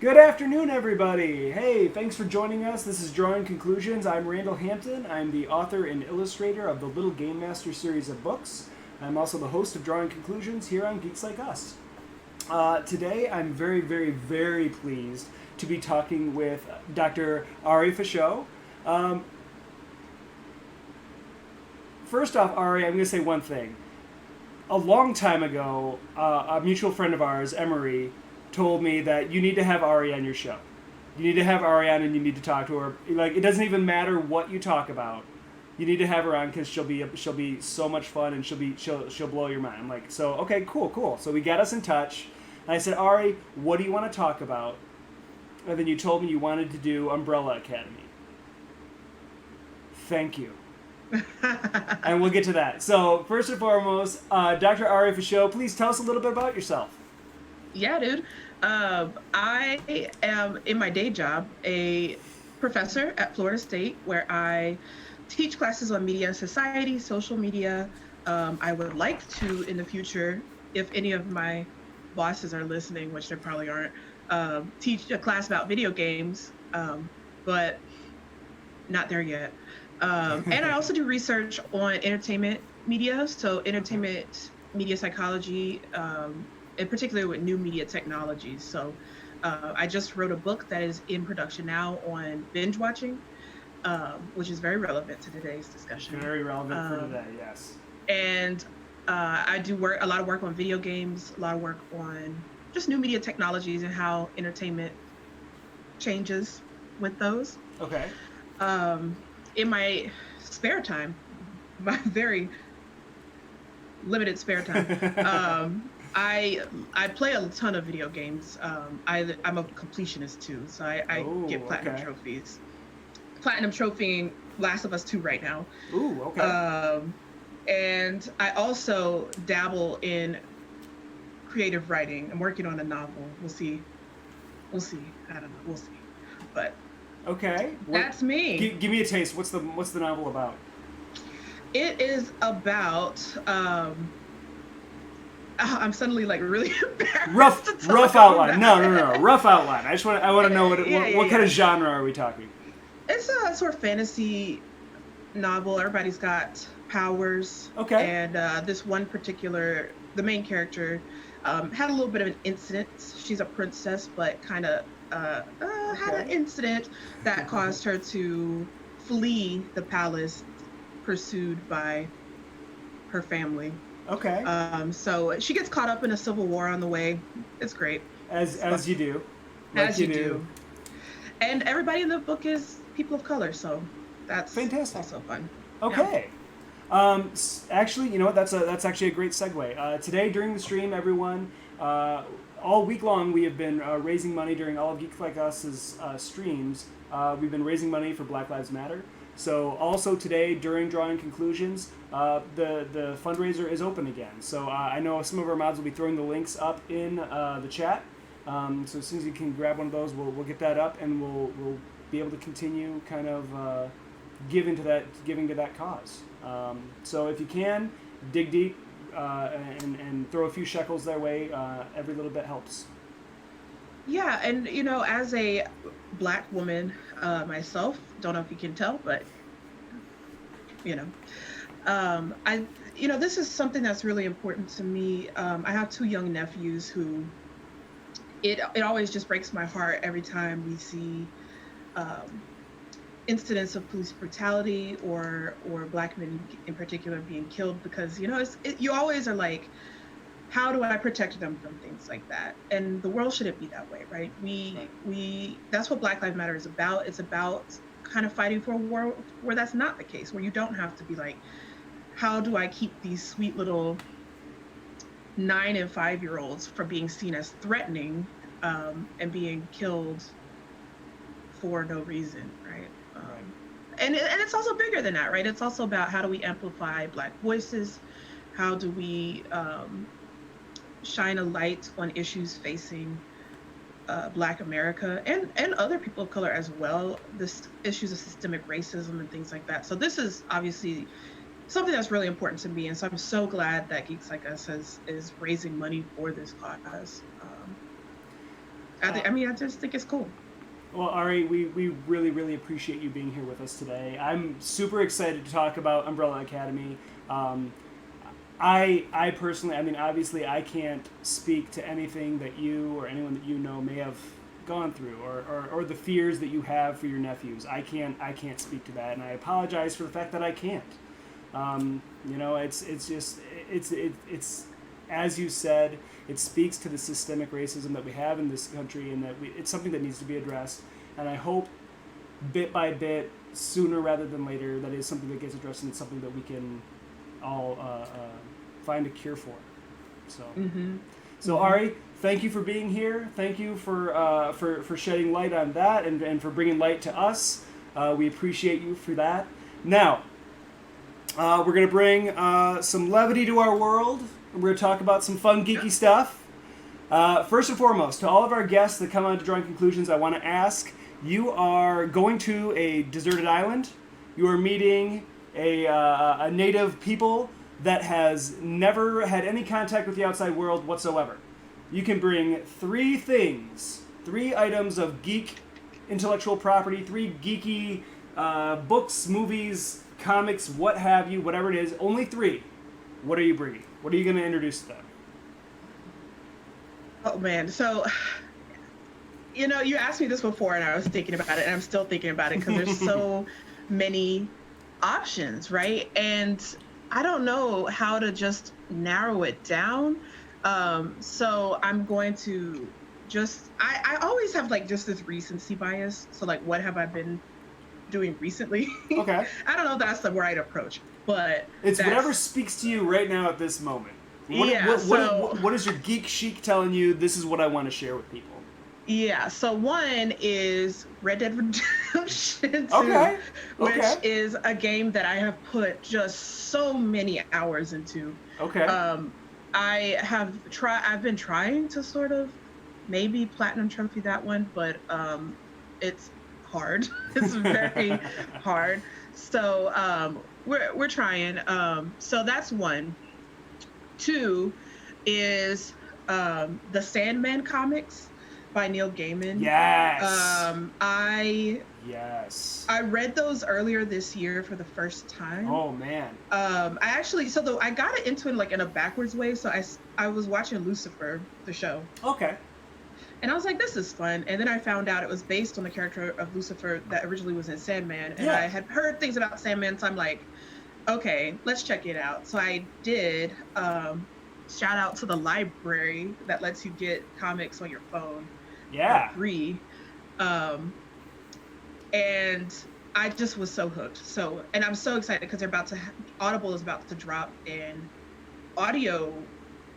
Good afternoon, everybody. Hey, thanks for joining us. This is Drawing Conclusions. I'm Randall Hampton. I'm the author and illustrator of the Little Game Master series of books. I'm also the host of Drawing Conclusions here on Geeks Like Us. Today, I'm very, very, very pleased to be talking with Dr. Arie Ferchaud. First off, Arie, I'm going to say one thing. A long time ago, a mutual friend of ours, Arie, told me that you need to have Arie on your show. You need to have Arie on and you need to talk to her. Like, it doesn't even matter what you talk about. You need to have her on because she'll be so much fun and she'll blow your mind. I'm like, so okay, cool. So we got us in touch. And I said, Arie, what do you want to talk about? And then you told me you wanted to do Umbrella Academy. Thank you. And we'll get to that. So first and foremost, Dr. Arie Ferchaud, please tell us a little bit about yourself. Yeah, dude. I am, in my day job, a professor at Florida State where I teach classes on media and society, social media. I would like to, in the future, if any of my bosses are listening, which they probably aren't, teach a class about video games, but not there yet. And I also do research on entertainment media, so entertainment media psychology, in particular with new media technologies. So I just wrote a book that is in production now on binge watching, which is very relevant to today's discussion. Very relevant for today, yes. And I do a lot of work on video games, a lot of work on just new media technologies and how entertainment changes with those. Okay. In my spare time, my very limited spare time, I play a ton of video games. I'm a completionist too, so I get platinum trophies. Platinum trophying Last of Us 2 right now. Ooh, okay. And I also dabble in creative writing. I'm working on a novel. We'll see. I don't know. We'll see. But okay, that's me. Give me a taste. What's the novel about? It is about. I'm suddenly like really embarrassed. Rough outline. No. Rough outline. I want to know what kind of genre are we talking? It's a sort of fantasy novel. Everybody's got powers. Okay. And this one particular, the main character, had a little bit of an incident. She's a princess, but kind of had an incident that caused her to flee the palace, pursued by her family. Okay. So she gets caught up in a civil war on the way. It's great. As you do. As you do. And everybody in the book is people of color, so that's fantastic. Also fun. Okay. Yeah. Actually, you know what? That's actually a great segue. Today during the stream, everyone, all week long we have been raising money during all of Geeks Like Us's streams. We've been raising money for Black Lives Matter. So also today during Drawing Conclusions, the fundraiser is open again. So I know some of our mods will be throwing the links up in the chat. So as soon as you can grab one of those, we'll get that up and we'll be able to continue kind of giving to that cause. So if you can, dig deep and throw a few shekels their way. Every little bit helps. Yeah, and as a Black woman myself, don't know if you can tell, but this is something that's really important to me. I have two young nephews who it always just breaks my heart every time we see incidents of police brutality or Black men in particular being killed, because you always are like, how do I protect them from things like that? And the world shouldn't be that way, right? We that's what Black Lives Matter is about. It's about kind of fighting for a world where that's not the case, where you don't have to be like, how do I keep these sweet little 9 and 5-year-olds from being seen as threatening and being killed for no reason, right? And it's also bigger than that, right? It's also about how do we amplify Black voices? How do we shine a light on issues facing Black America and other people of color as well, this issues of systemic racism and things like that. So this is obviously something that's really important to me, and so I'm so glad that Geeks Like Us is raising money for this cause. I just think it's cool. Well, Arie, we really, really appreciate you being here with us today. I'm super excited to talk about Umbrella Academy. Um, I personally, I mean, obviously, I can't speak to anything that you or anyone that you know may have gone through, or the fears that you have for your nephews. I can't speak to that, and I apologize for the fact that I can't. It's just it's as you said, it speaks to the systemic racism that we have in this country, and that it's something that needs to be addressed. And I hope, bit by bit, sooner rather than later, that is something that gets addressed, and it's something that we can all find a cure for. So, so Arie, thank you for being here. Thank you for shedding light on that, and for bringing light to us. We appreciate you for that. Now, we're going to bring some levity to our world. We're going to talk about some fun, geeky stuff. First and foremost, to all of our guests that come on to Drawing Conclusions, I want to ask, you are going to a deserted island. You are meeting a native people that has never had any contact with the outside world whatsoever. You can bring 3 things, 3 items of geek intellectual property, 3 geeky books, movies, comics, what have you, whatever it is, only 3. What are you bringing? What are you going to introduce to them? Oh man, so you asked me this before, and I was thinking about it, and I'm still thinking about it because there's so many options, right? And I don't know how to just narrow it down. So I'm going to I always have like just this recency bias. So like, what have I been doing recently? Okay. I don't know if that's the right approach, but it's whatever speaks to you right now at this moment. What is your geek chic telling you? This is what I want to share with people. Yeah, so one is Red Dead Redemption 2, which is a game that I have put just so many hours into. Okay. I've been trying to sort of maybe platinum trophy that one, but it's hard. It's very hard. So we're trying. So that's one. 2 is the Sandman comics by Neil Gaiman. Yes. I read those earlier this year for the first time. Oh man. I got into it like in a backwards way. So I was watching Lucifer, the show. Okay. And I was like, this is fun. And then I found out it was based on the character of Lucifer that originally was in Sandman. And I had heard things about Sandman, so I'm like, okay, let's check it out. So I did. Shout out to the library that lets you get comics on your phone. Yeah. For free. And I just was so hooked. And I'm so excited because Audible is about to drop an audio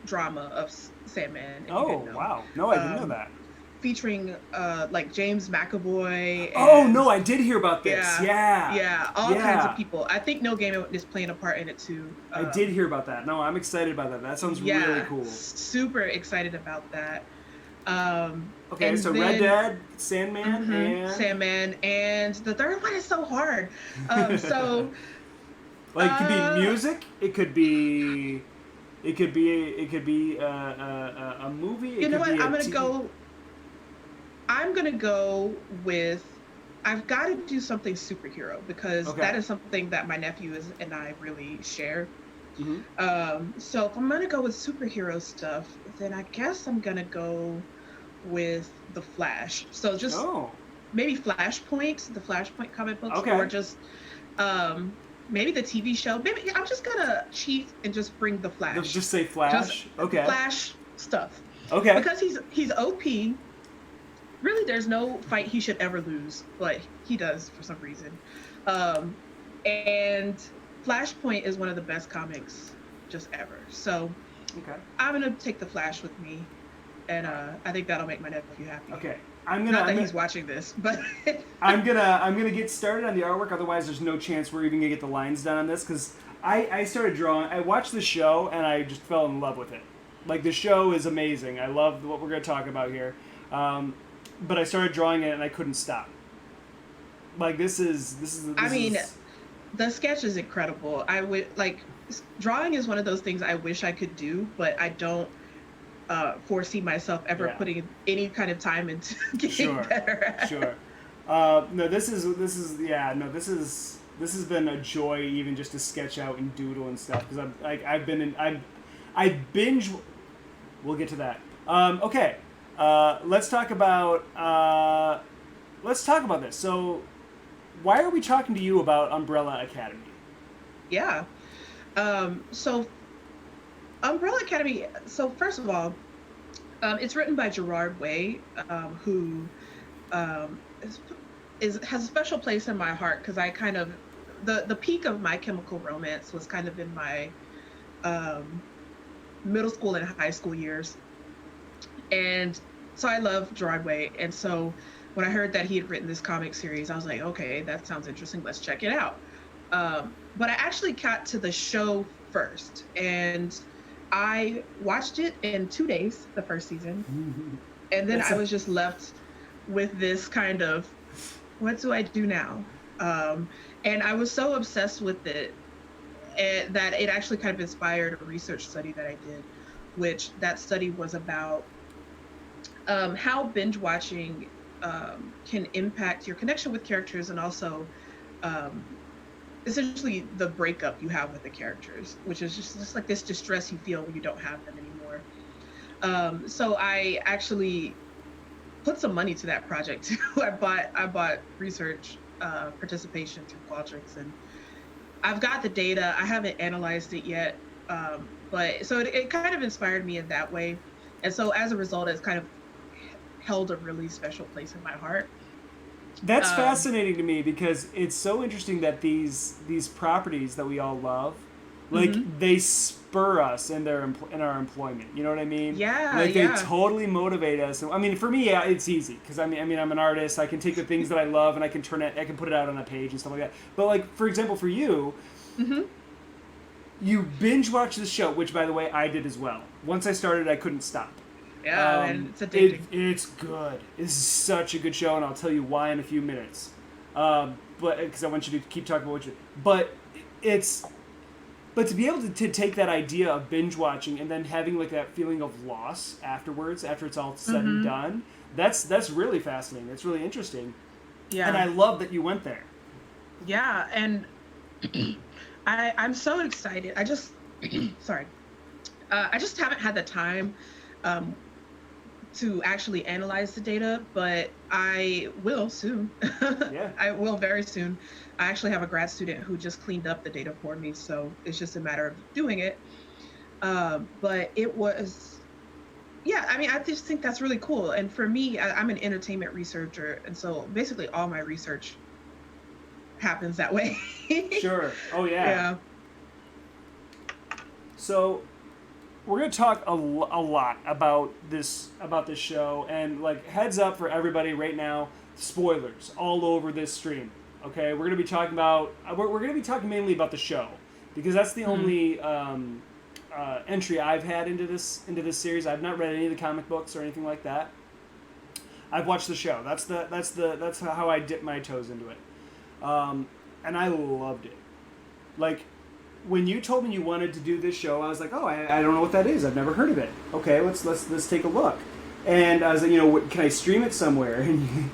drama of Sandman. Oh, wow. No, I didn't know that. Featuring like James McAvoy. Oh no, I did hear about this. Yeah, all kinds of people. I think Neil Gaiman is playing a part in it too. I did hear about that. No, I'm excited about that. That sounds really cool. Super excited about that. Okay, so then, Red Dead, Sandman, and Sandman, and the third one is so hard. So like it could be music. It could be a movie. You know what? I'm gonna go with. I've got to do something superhero because that is something that my nephew and I really share. Mm-hmm. So if I'm gonna go with superhero stuff, then I guess I'm gonna go with the Flash. So just maybe Flashpoint, the Flashpoint comic books, or just maybe the TV show. Maybe I'm just gonna cheat and just bring the Flash. Just say Flash. Flash stuff. Okay. Because he's OP. Really, there's no fight he should ever lose, but he does for some reason. And Flashpoint is one of the best comics just ever. So I'm gonna take the Flash with me, and I think that'll make my nephew happy. Okay. He's watching this, but I'm gonna get started on the artwork. Otherwise, there's no chance we're even gonna get the lines done on this because I started drawing. I watched the show and I just fell in love with it. Like the show is amazing. I love what we're gonna talk about here. But I started drawing it and I couldn't stop. Like this is. The sketch is incredible. I would drawing is one of those things I wish I could do, but I don't foresee myself ever Yeah. putting any kind of time into getting Sure. better at. Sure. No, this has been a joy even just to sketch out and doodle and stuff because I've been in I binge. We'll get to that. Okay. Let's talk about this. So, why are we talking to you about Umbrella Academy? Yeah. So Umbrella Academy. So first of all, it's written by Gerard Way, who um, has a special place in my heart because I kind of the peak of My Chemical Romance was kind of in my um, middle school and high school years, and so I love Gerard Way, and so when I heard that he had written this comic series, I was like, okay, that sounds interesting. Let's check it out. But I actually got to the show first, and I watched it in 2 days, the first season, and then I was just left with this kind of, what do I do now? And I was so obsessed with it that it actually kind of inspired a research study that I did, which that study was about how binge watching can impact your connection with characters and also um, essentially the breakup you have with the characters, which is just like this distress you feel when you don't have them anymore. So I actually put some money to that project too. I bought research participation through Qualtrics, and I've got the data. I haven't analyzed it yet, but so it kind of inspired me in that way, and so as a result, it's kind of held a really special place in my heart. That's Um, fascinating to me because it's so interesting that these properties that we all love, like mhm. they spur us in in our employment. You know what I mean? Yeah, Like they yeah. totally motivate us. I mean, for me, yeah, it's easy because I'm an artist. I can take the things that I love and I can put it out on a page and stuff like that. But like for example, for you, Hmm. you binge watch the show, which by the way I did as well. Once I started, I couldn't stop. Yeah, man, it's addicting. It's good. It's such a good show, and I'll tell you why in a few minutes. But because I want you to keep talking about what you. It's but to be able to take that idea of binge watching and then having like that feeling of loss afterwards, after it's all said and Hmm. done, that's really fascinating. That's really interesting, and Yeah, I love that you went there. yeah, and I'm so excited. I just sorry. I just haven't had the time um, to actually analyze the data, but I will soon. Yeah. I will very soon. I actually have a grad student who just cleaned up the data for me, so it's just a matter of doing it. But it was, yeah, I mean, I just think that's really cool. And for me, I'm an entertainment researcher, and so basically all my research happens that way. Sure. Oh yeah. Yeah. So we're gonna talk a lot about this show, and like heads up for everybody right now, spoilers all over this stream. Okay, we're gonna be talking about we're gonna be talking mainly about the show because that's the Mhm. only entry I've had into this series. I've not read any of the comic books or anything like that. I've watched the show. That's how I dip my toes into it, and I loved it. Like when you told me you wanted to do this show, I was like, oh, I don't know what that is. I've never heard of it. Okay, let's take a look. And I was like, can I stream it somewhere? And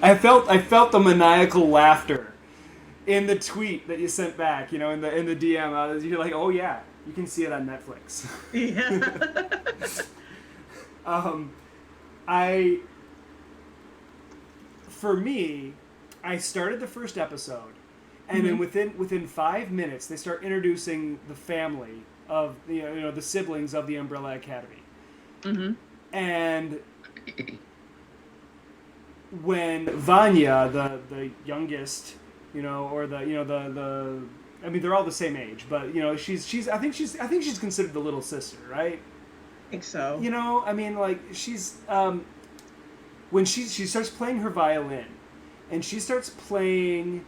I felt the maniacal laughter in the tweet that you sent back. In the DM. You're like, oh yeah, you can see it on Netflix. Yeah. um, I for me, I started the first episode, and then Hmm. within 5 minutes, they start introducing the family of the siblings of the Umbrella Academy, Hmm. and when Vanya, the youngest, or the I mean they're all the same age, but she's I think she's considered the little sister, right? I think so. I mean like she's when she starts playing her violin, and she starts playing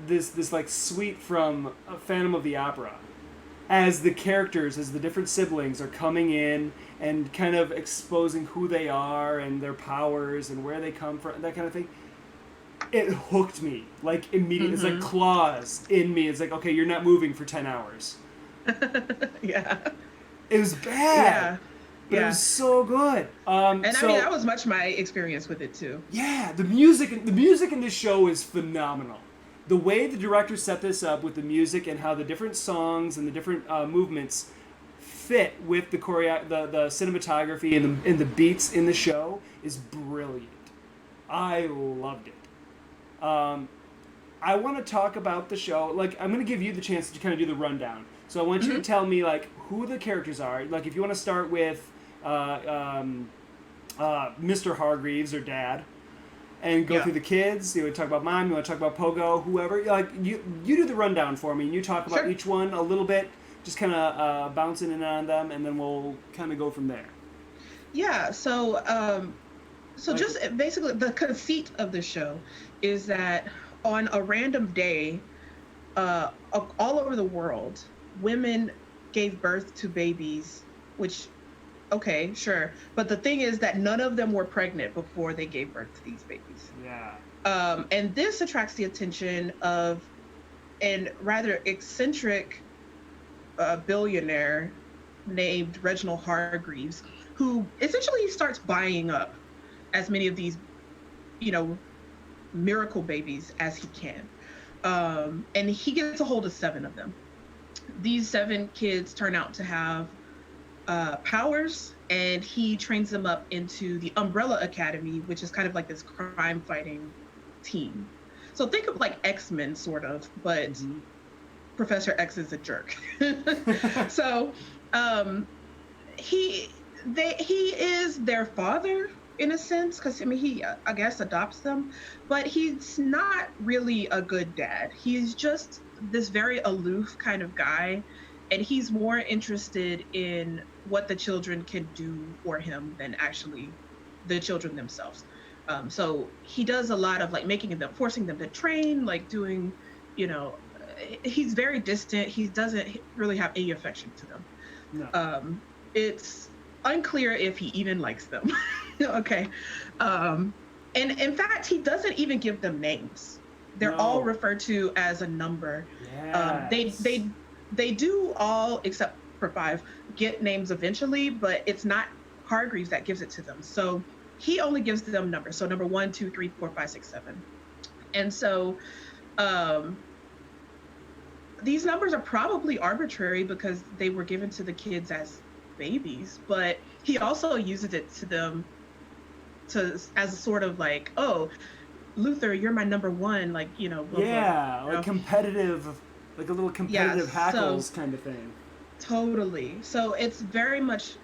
this like suite from Phantom of the Opera, as the different siblings are coming in and kind of exposing who they are and their powers and where they come from, that kind of thing. It hooked me like immediately. It's like Hmm. claws in me. It's like, okay, you're not moving for 10 hours. Yeah. It was bad. Yeah. But it Yeah. was so good. And I mean, So that was much my experience with it too. yeah, the music in this show is phenomenal. The way the director set this up with the music and how the different songs and the different movements fit with the cinematography and the beats in the show is brilliant. I loved it. I want to talk about the show. Like, I'm going to give you the chance to kind of do the rundown. So I want you to tell me, like, who the characters are. Like, if you want to start with Mr. Hargreaves or Dad, and go through the kids. You want to talk about Mom. You want to talk about Pogo, whoever. Like, you do the rundown for me, and you talk about each one a little bit, just kind of bouncing in on them, and then we'll kind of go from there. Yeah. So just basically the conceit of the show is that on a random day, all over the world, women gave birth to babies, which, okay, sure. But the thing is that none of them were pregnant before they gave birth to these babies. Yeah. And this attracts the attention of a rather eccentric billionaire named Reginald Hargreaves, who essentially starts buying up as many of these, miracle babies as he can. And he gets a hold of 7 of them. These 7 kids turn out to have powers, and he trains them up into the Umbrella Academy, which is kind of like this crime fighting team. So think of like X-Men sort of, but Professor X is a jerk. So he is their father in a sense, because I mean he I guess adopts them, but he's not really a good dad. He's just this very aloof kind of guy, and he's more interested in what the children can do for him than actually the children themselves. So he does a lot of like forcing them to train, like doing, he's very distant. He doesn't really have any affection to them. No. It's unclear if he even likes them. Okay. And in fact, he doesn't even give them names. They're all referred to as a number. Yes. They do all, except for 5, get names eventually, but it's not Hargreaves that gives it to them. So he only gives them numbers. So number 1, 2, 3, 4, 5, 6, 7. And so these numbers are probably arbitrary because they were given to the kids as babies, but he also uses it to them as a sort of like, oh, Luther, you're my number 1, like, blah, blah, like competitive, like a little competitive hackles kind of thing. Totally. So it's very much,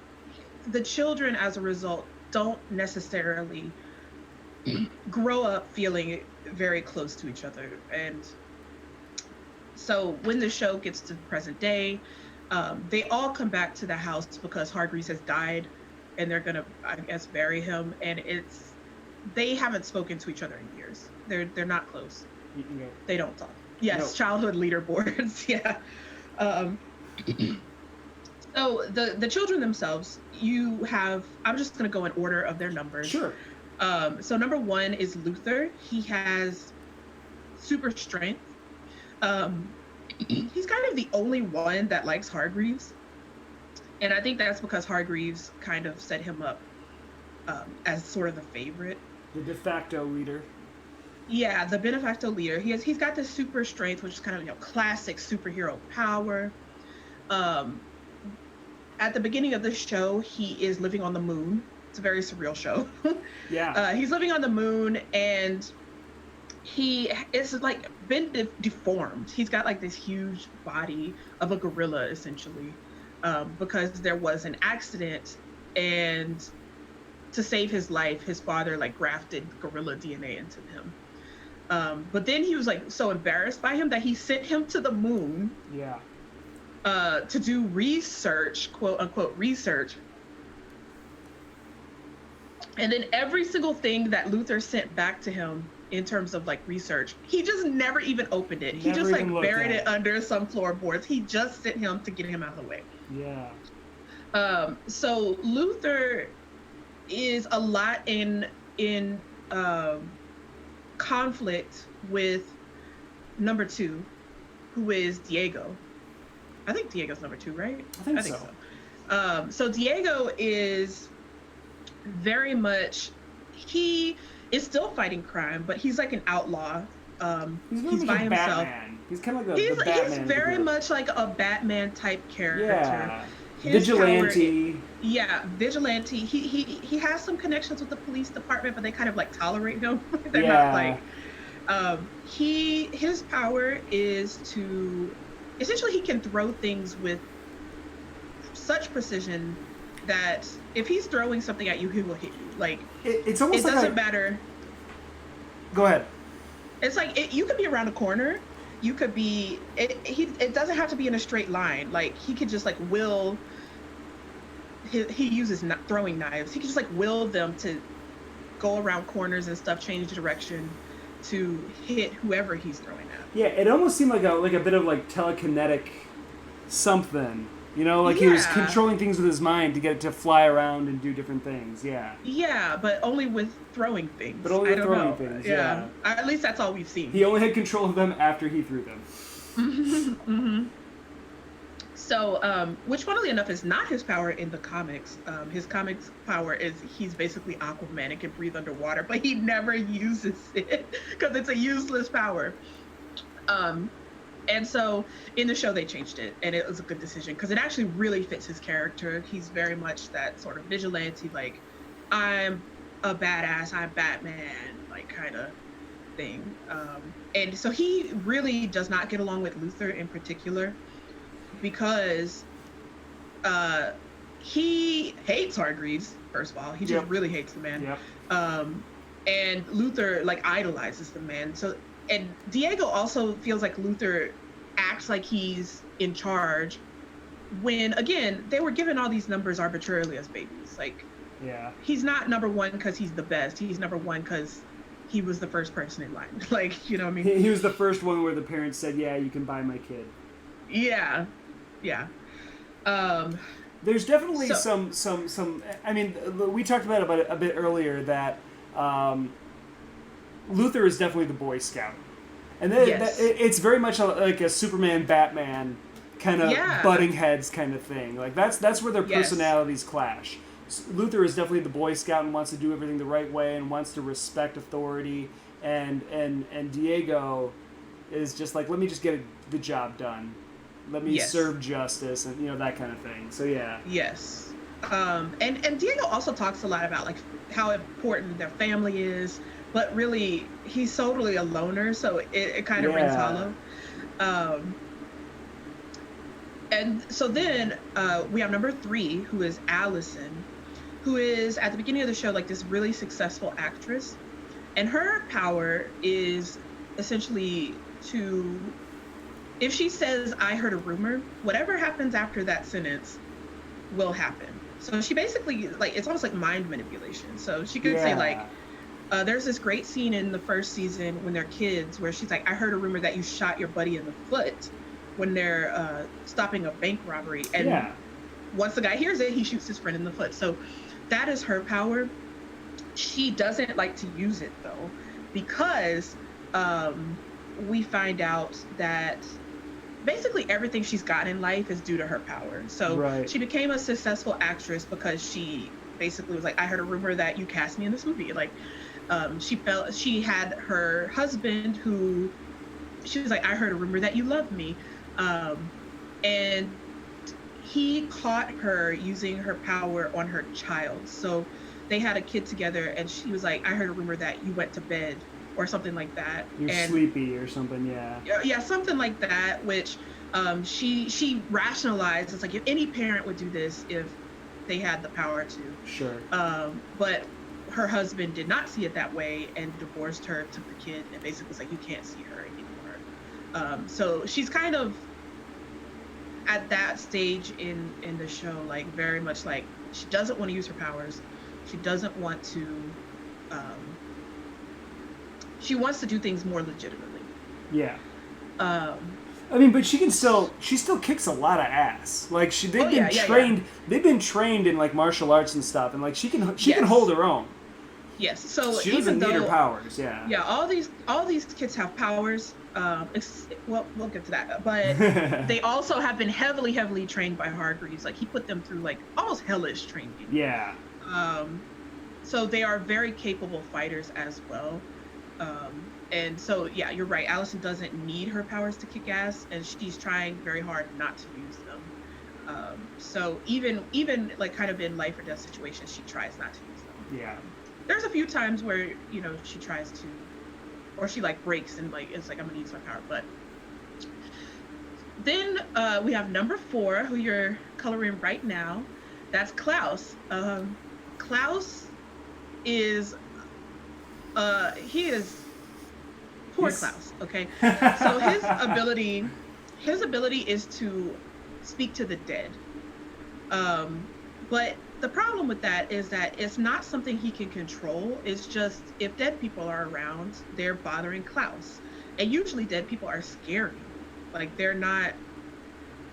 the children as a result don't necessarily grow up feeling very close to each other. And so when the show gets to the present day, they all come back to the house because Hargreaves has died, and they're gonna, I guess, bury him. And they haven't spoken to each other in years. They're not close. They don't talk. Yes, childhood leaderboards. Yeah. So the children themselves, I'm just gonna go in order of their numbers. Sure. So number 1 is Luther. He has super strength. He's kind of the only one that likes Hargreaves. And I think that's because Hargreaves kind of set him up as sort of the favorite. The de facto leader. Yeah, the de facto leader. He's got this super strength, which is kind of classic superhero power. At the beginning of the show, he is living on the moon. It's a very surreal show. Yeah. He's living on the moon, and he is like been deformed. He's got like this huge body of a gorilla, essentially, because there was an accident, and to save his life, his father like grafted gorilla DNA into him. But then he was like so embarrassed by him that he sent him to the moon. Yeah. To do research, quote unquote research. And then every single thing that Luther sent back to him in terms of like research, he just never even opened it. He just like buried it under some floorboards. He just sent him to get him out of the way. Yeah. So Luther is a lot in conflict with number 2, who is Diego. I think Diego's number 2, right? I think so. So Diego is very much, he is still fighting crime, but he's like an outlaw. He's He's very by much a himself. Batman. He's kind of like the He's Batman of the very group. much like a Batman type character. Yeah. His Vigilante. power, yeah, vigilante. He has some connections with the police department, but they kind of like tolerate him. They're not like, his power is to, essentially he can throw things with such precision that if he's throwing something at you, he will hit you. Like, it's almost it like doesn't matter. Go ahead. It's like you could be around a corner. You could be. It doesn't have to be in a straight line. Like, he could just like will. He uses throwing knives. He can just like will them to go around corners and stuff, change direction to hit whoever he's throwing at. Yeah, it almost seemed like a bit of like telekinetic something. You know, like he was controlling things with his mind to get it to fly around and do different things. Yeah. Yeah, but only with throwing things. But only with throwing things. Yeah. At least that's all we've seen. He only had control of them after he threw them. Mm-hmm. So, which funnily enough is not his power in the comics. His comics power is he's basically Aquaman and can breathe underwater, but he never uses it because it's a useless power. And so in the show they changed it, and it was a good decision because it actually really fits his character. He's very much that sort of vigilante, like, I'm a badass, I'm Batman, like, kind of thing. And so he really does not get along with Luther in particular because he hates Hargreaves, first of all. He just really hates the man. Yep. And Luther, like, idolizes the man. So, and Diego also feels like Luther acts like he's in charge when, again, they were given all these numbers arbitrarily as babies. Like, he's not number one because he's the best. He's number one because he was the first person in line. Like, you know what I mean? He was the first one where the parents said, yeah, you can buy my kid. Yeah. Yeah. There's definitely some. I mean, we talked about it a bit earlier that Luther is definitely the Boy Scout, and it's very much like a Superman Batman kind of butting heads kind of thing. Like that's where their personalities clash. Luther is definitely the Boy Scout and wants to do everything the right way and wants to respect authority, and Diego is just like, let me just get the job done. Let me serve justice and, you know, that kind of thing. So, yeah. Yes. And Diego also talks a lot about, like, how important their family is, but really he's totally a loner, so it kind of rings hollow. And so then we have number 3, who is Allison, who is, at the beginning of the show, like, this really successful actress. And her power is essentially to... if she says, I heard a rumor, whatever happens after that sentence will happen. So she basically, like, it's almost like mind manipulation. So she could say, like, there's this great scene in the first season when they're kids where she's like, I heard a rumor that you shot your buddy in the foot when they're stopping a bank robbery. And once the guy hears it, he shoots his friend in the foot. So that is her power. She doesn't like to use it, though, because we find out that basically everything she's gotten in life is due to her power. So she became a successful actress because she basically was like, I heard a rumor that you cast me in this movie. Like, she had her husband who, she was like, I heard a rumor that you love me. And he caught her using her power on her child. So they had a kid together and she was like, I heard a rumor that you went to bed, or something like that. You're sleepy or something, Yeah, something like that, which she rationalized. It's like, if any parent would do this if they had the power to. Sure. But her husband did not see it that way and divorced her, took the kid, and basically was like, you can't see her anymore. So she's kind of at that stage in the show, like, very much like, she doesn't want to use her powers. She doesn't want to... she wants to do things more legitimately. Yeah. I mean, but she still kicks a lot of ass. Like, they've been trained in, like, martial arts and stuff, and, like, she can hold her own. Yes. So she doesn't need her powers. Yeah. Yeah. All these kids have powers. Well, we'll get to that. But they also have been heavily trained by Hargreaves. Like he put them through like almost hellish training. Yeah. So they are very capable fighters as well. And so yeah, you're right. Allison doesn't need her powers to kick ass, and she's trying very hard not to use them. So even like kind of in life or death situations, she tries not to use them. Yeah. There's a few times where she tries to, or she like breaks and like it's like I'm gonna use my power. But then we have number 4, who you're coloring right now. That's Klaus. Klaus is he is poor Klaus. Okay, so his ability is to speak to the dead. But the problem with that is that it's not something he can control. It's just if dead people are around, they're bothering Klaus. And usually dead people are scary. Like they're not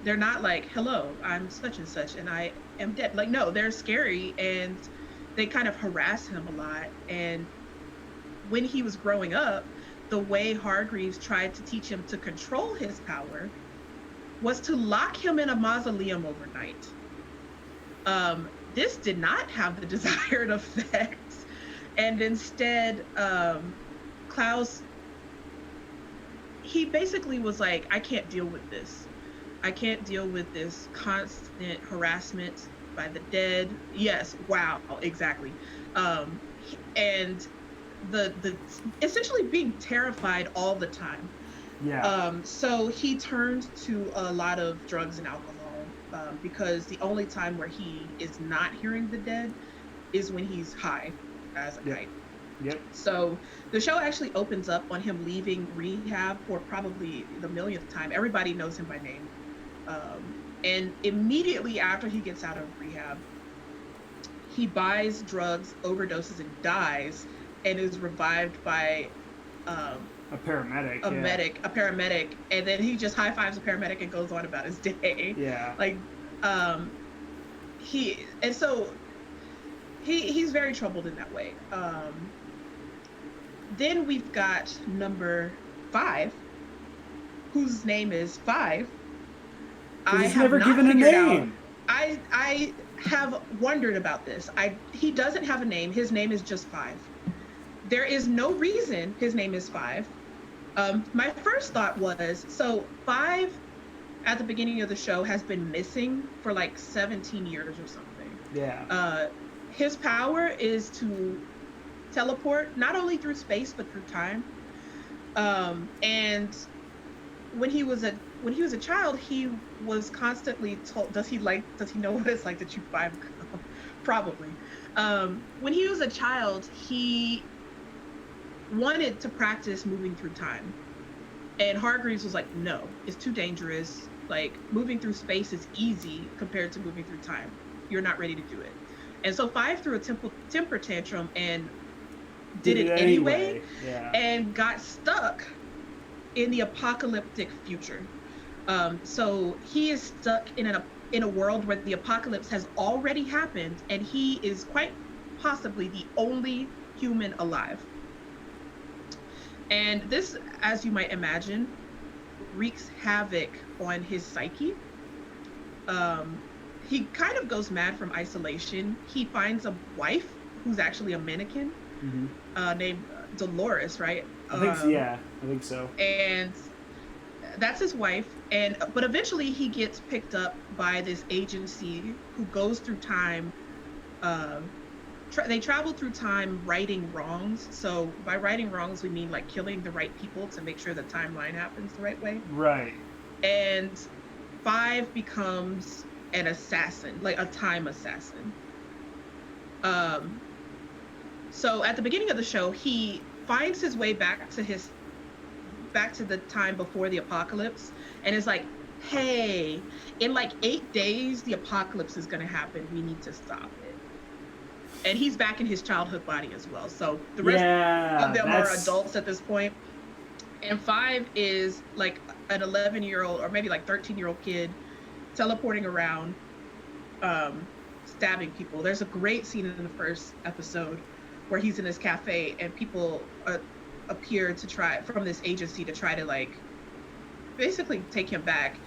like, hello, I'm such and such and I am dead. Like, no, they're scary and they kind of harass him a lot. And when he was growing up, the way Hargreaves tried to teach him to control his power was to lock him in a mausoleum overnight. This did not have the desired effects, and instead, Klaus, he basically was like, I can't deal with this. I can't deal with this constant harassment by the dead. Yes, wow, exactly. And the essentially being terrified all the time. Yeah. So he turned to a lot of drugs and alcohol. Because the only time where he is not hearing the dead is when he's high as a kite. Yep. So the show actually opens up on him leaving rehab for probably the millionth time. Everybody knows him by name. And immediately after he gets out of rehab, he buys drugs, overdoses, and dies, and is revived by a paramedic. A paramedic, and then he just high fives a paramedic and goes on about his day. Yeah. Like, he's very troubled in that way. Then we've got number 5, whose name is 5. He's never given a name. I have wondered about this. He doesn't have a name. His name is just 5. There is no reason his name is 5. My first thought was, so 5 at the beginning of the show has been missing for like 17 years or something. Yeah. His power is to teleport not only through space but through time. And when he was a child, he was constantly told, does he know what it's like to chew 5 gum? Probably. When he was a child, he wanted to practice moving through time, and Hargreaves was like, no, it's too dangerous. Like, moving through space is easy compared to moving through time. You're not ready to do it. And so 5 threw a temper tantrum and did it anyway. Yeah. And got stuck in the apocalyptic future. So he is stuck in a world where the apocalypse has already happened, and he is quite possibly the only human alive. And this, as you might imagine, wreaks havoc on his psyche. He kind of goes mad from isolation. He finds a wife who's actually a mannequin, named Dolores, right? I think so. And that's his wife. But eventually he gets picked up by this agency who goes through time. They travel through time righting wrongs. So by righting wrongs, we mean like killing the right people to make sure the timeline happens the right way. Right. And 5 becomes an assassin, like a time assassin. So at the beginning of the show, he finds his way back to the time before the apocalypse, and is like, hey, in like 8 days, the apocalypse is gonna happen. We need to stop it. And he's back in his childhood body as well. So the rest of them are adults at this point. And 5 is like an 11-year-old or maybe like 13-year-old kid teleporting around, stabbing people. There's a great scene in the first episode where he's in this cafe and people appear to try from this agency to try to like basically take him back,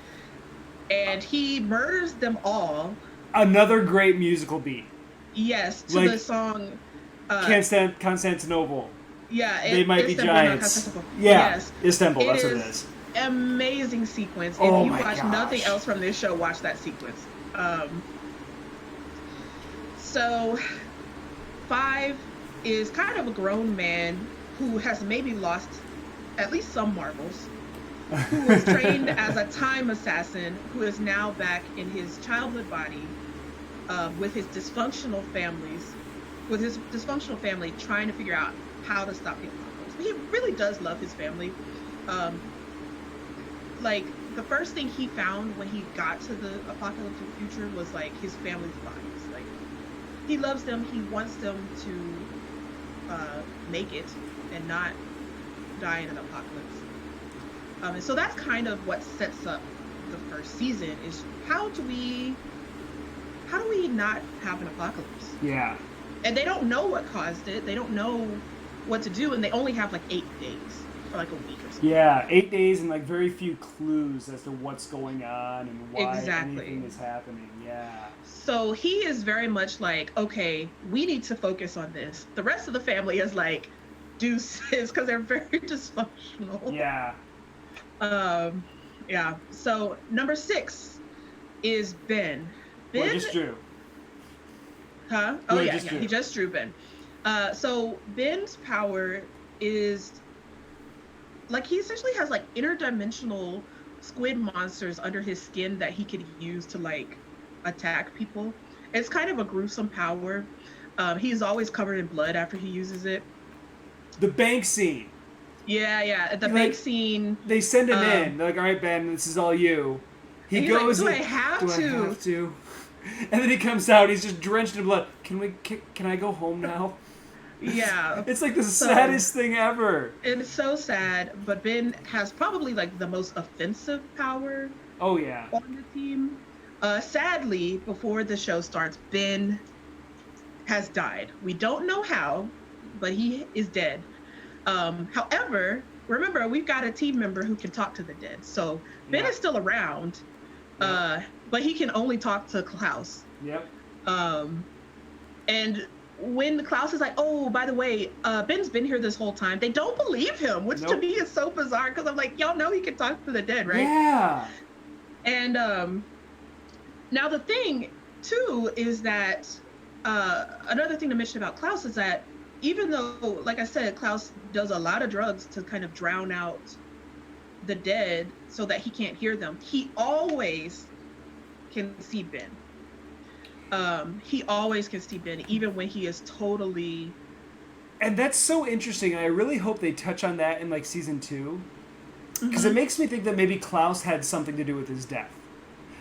and he murders them all. Another great musical beat. Yes, to Like, the song. Constantinople. Yeah, They might be Istanbul, giants. not Yeah, Yes, Istanbul. it That's what it is is. amazing sequence. If Oh you my watch gosh. nothing else from this show, watch that sequence. So 5 is kind of a grown man who has maybe lost at least some marbles, who was trained as a time assassin, who is now back in his childhood body with his dysfunctional family, trying to figure out how to stop the apocalypse. He really does love his family. Like the first thing he found when he got to the apocalyptic future was like his family's bodies. Like he loves them, he wants them to make it and not die in an apocalypse. And so that's kind of what sets up the first season, is how do we not have an apocalypse? Yeah. And they don't know what caused it. They don't know what to do, and they only have like 8 days or like a week or something. Yeah, 8 days and like very few clues as to what's going on and why anything is happening. Yeah. So he is very much like, okay, we need to focus on this. The rest of the family is like, deuces, because they're very dysfunctional. Yeah. Yeah. So number 6 is Ben. Well, Ben I just drew. Huh? No, Oh he yeah, just drew. he just drew Ben. So Ben's power is like he essentially has like interdimensional squid monsters under his skin that he could use to like attack people. It's kind of a gruesome power. He's always covered in blood after he uses it. The bank scene. Yeah. The Like, bank scene. They send him in. They're like, all right, Ben, this is all you. He goes. Like, do I have to? And then he comes out. He's just drenched in blood. Can I go home now? Yeah. It's like the saddest thing ever. It's so sad, but Ben has probably like the most offensive power. Oh yeah. On the team. Sadly, before the show starts, Ben has died. We don't know how, but he is dead. However, remember, we've got a team member who can talk to the dead. So Ben is still around, but he can only talk to Klaus. Yep. And when Klaus is like, oh, by the way, Ben's been here this whole time, they don't believe him, which to me is so bizarre, because I'm like, y'all know he can talk to the dead, right? Yeah. And now the thing, too, is that another thing to mention about Klaus is that even though, like I said, Klaus does a lot of drugs to kind of drown out the dead so that he can't hear them, he always can see Ben. He always can see Ben, even when he is totally... And that's so interesting. I really hope they touch on that in like season 2. Because it makes me think that maybe Klaus had something to do with his death.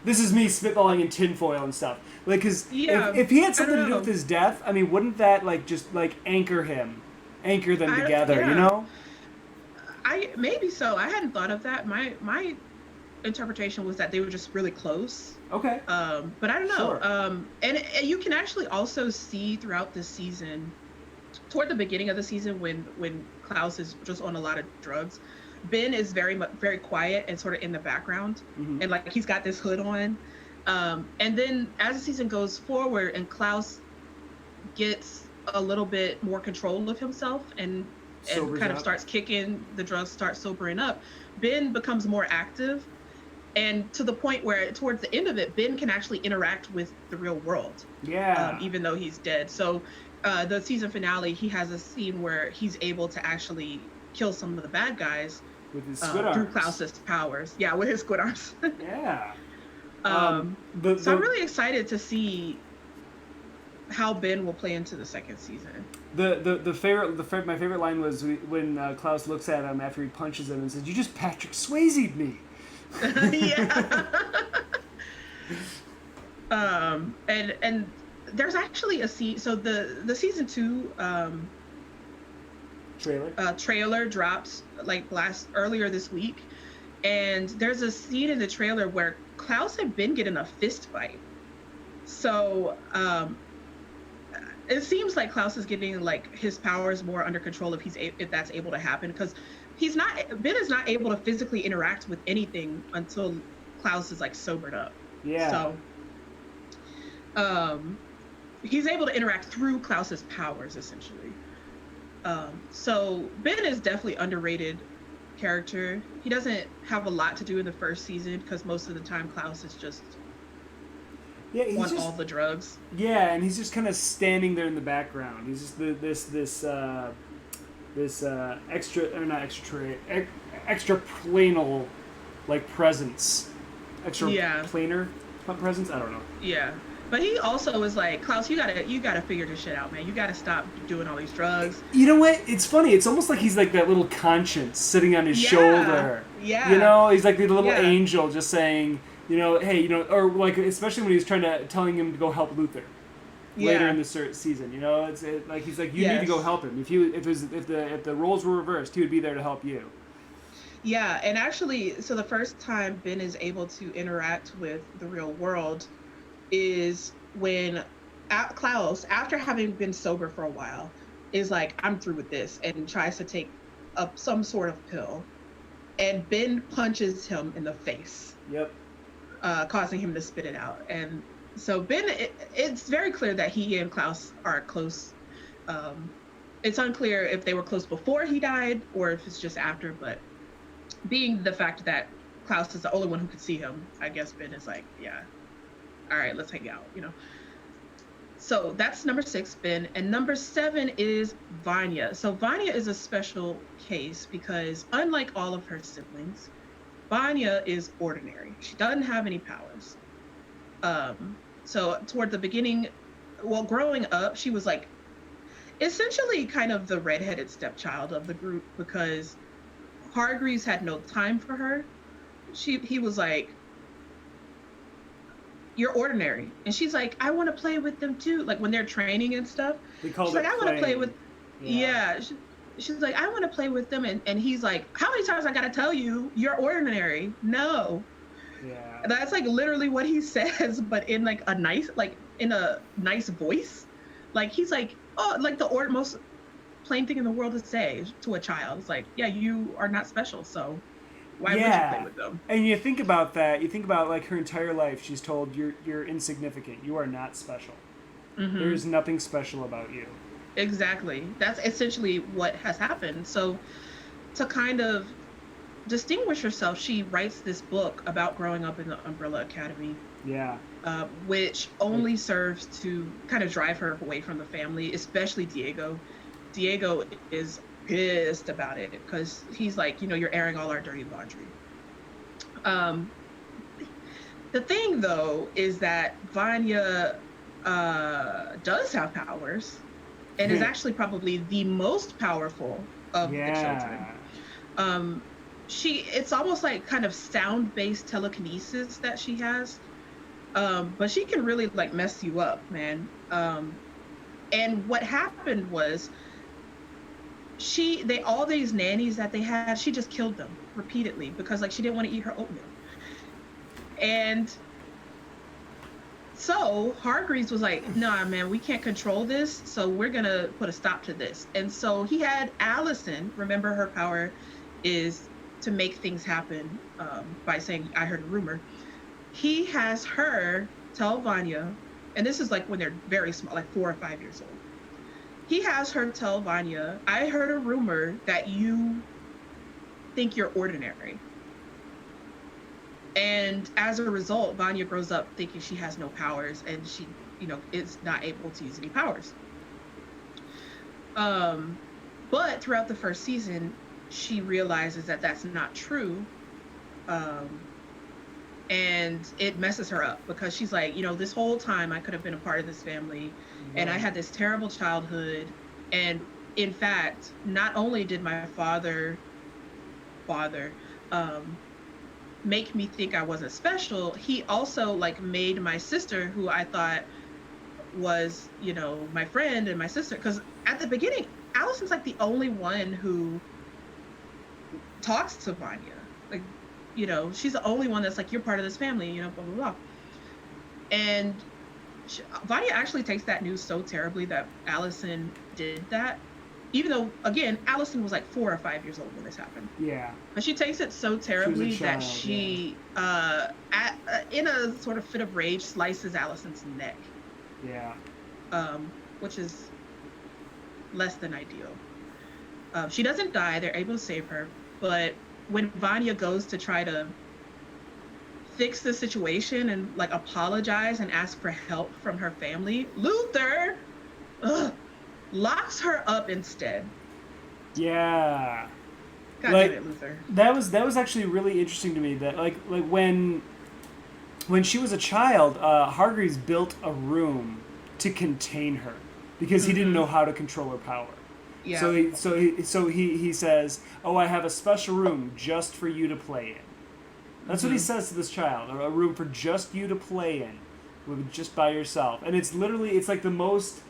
This is me spitballing in tinfoil and stuff. Like, because if he had something to do with his death, I mean, wouldn't that like just like anchor them together? You know? Maybe so. I hadn't thought of that. My interpretation was that they were just really close. Okay. But I don't know. Sure. And you can actually also see throughout the season, toward the beginning of the season, when Klaus is just on a lot of drugs, Ben is very quiet and sort of in the background, and like he's got this hood on. And then as the season goes forward and Klaus gets a little bit more control of himself and kind of starts kicking, the drugs start sobering up, Ben becomes more active, and to the point where towards the end of it, Ben can actually interact with the real world. Yeah. Even though he's dead. So the season finale, he has a scene where he's able to actually kill some of the bad guys with his squid arms. Through Klaus's powers. Yeah, with his squid arms. Yeah. So I'm really excited to see how Ben will play into the second season. My favorite line was when Klaus looks at him after he punches him and says, "You just Patrick Swayze'd me." Yeah. And there's actually a scene. So the season 2 trailer dropped like earlier this week, and there's a scene in the trailer where Klaus had been getting a fist fight. So it seems like Klaus is getting like his powers more under control if that's able to happen, because Ben is not able to physically interact with anything until Klaus is like sobered up. Yeah. So he's able to interact through Klaus's powers essentially. So Ben is definitely underrated character. He doesn't have a lot to do in the first season because most of the time Klaus is just all the drugs. Yeah, and he's just kind of standing there in the background. He's just extra planal like presence. Planar presence. I don't know. Yeah. But he also is like, Klaus, you gotta figure this shit out, man. You gotta stop doing all these drugs. You know what? It's funny. It's almost like he's like that little conscience sitting on his shoulder. Yeah. You know, he's like the little angel just saying, you know, hey, you know, or like especially when he's telling him to go help Luther later in the season. You know, like he's like, you need to go help him. If the roles were reversed, he would be there to help you. Yeah, and actually, so the first time Ben is able to interact with the real world is when Klaus, after having been sober for a while, is like, I'm through with this, and tries to take up some sort of pill, and Ben punches him in the face. Yep. Causing him to spit it out. And so Ben, it's very clear that he and Klaus are close. It's unclear if they were close before he died or if it's just after, but being the fact that Klaus is the only one who could see him, I guess Ben is like, yeah, all right, let's hang out, you know. So that's number 6, Ben. And number 7 is Vanya. So Vanya is a special case because unlike all of her siblings, Vanya is ordinary. She doesn't have any powers. So toward the beginning, well, growing up, she was like essentially kind of the redheaded stepchild of the group because Hargreaves had no time for her. He was like, you're ordinary. And she's like, I want to play with them too. Like when they're training and stuff. She's like, I want to play with, she's like, I want to play with them. And he's like, how many times I got to tell you, you're ordinary? No. Yeah. That's like literally what he says, but in like a nice voice. Like he's like, oh, like the most plain thing in the world to say to a child. It's like, yeah, you are not special. So why would you play with them? And you think about that. You think about like her entire life. She's told you're insignificant. You are not special. Mm-hmm. There is nothing special about you. Exactly. That's essentially what has happened. So to kind of distinguish herself, she writes this book about growing up in the Umbrella Academy. Yeah. Which only serves to kind of drive her away from the family, especially Diego. Diego is pissed about it because he's like, you know, you're airing all our dirty laundry. The thing though is that Vanya does have powers and is actually probably the most powerful of the children. It's almost like kind of sound-based telekinesis that she has, but she can really like mess you up, man. And what happened was all these nannies that they had, she just killed them repeatedly because like she didn't want to eat her oatmeal. And so Hargreaves was like, nah, man, we can't control this, so we're gonna put a stop to this. And so he had Allison, remember her power is to make things happen by saying, I heard a rumor. He has her tell Vanya, and this is like when they're very small, like 4 or 5 years old. He has her tell Vanya, I heard a rumor that you think you're ordinary. And as a result, Vanya grows up thinking she has no powers and she, you know, is not able to use any powers. But throughout the first season, she realizes that that's not true. And it messes her up because she's like, you know, this whole time I could have been a part of this family and I had this terrible childhood. And in fact, not only did my father make me think I wasn't special, he also like made my sister, who I thought was, you know, my friend and my sister, because at the beginning, Allison's like the only one who talks to Vanya. Like, you know, she's the only one that's like, you're part of this family, you know, blah, blah, blah. And Vanya actually takes that news so terribly that Allison did that. Even though, again, Allison was like 4 or 5 years old when this happened. Yeah. But she takes it so She was a terribly that child. she, in a sort of fit of rage, slices Allison's neck. Yeah. Which is less than ideal. She doesn't die. They're able to save her. But when Vanya goes to try to fix the situation and like apologize and ask for help from her family, Luther locks her up instead. Yeah. God damn it, Luther. That was actually really interesting to me. That like when she was a child, Hargreaves built a room to contain her because he didn't know how to control her power. Yeah. So he says, "Oh, I have a special room just for you to play in." That's what he says to this child. A room for just you to play in, just by yourself. And it's like the most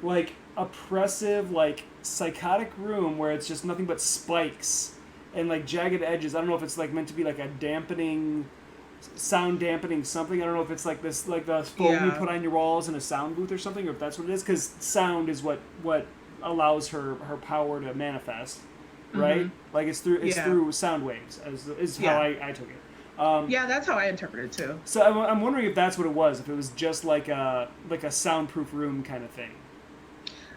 like oppressive, like psychotic room where it's just nothing but spikes and like jagged edges. I don't know if it's like meant to be like a sound dampening something. I don't know if it's like this, like the foam you put on your walls in a sound booth or something, or if that's what it is. Because sound is what allows her power to manifest, right? Like it's through sound waves, is how I took it. Yeah, that's how I interpret it too. So I'm wondering if that's what it was. If it was just like a soundproof room kind of thing.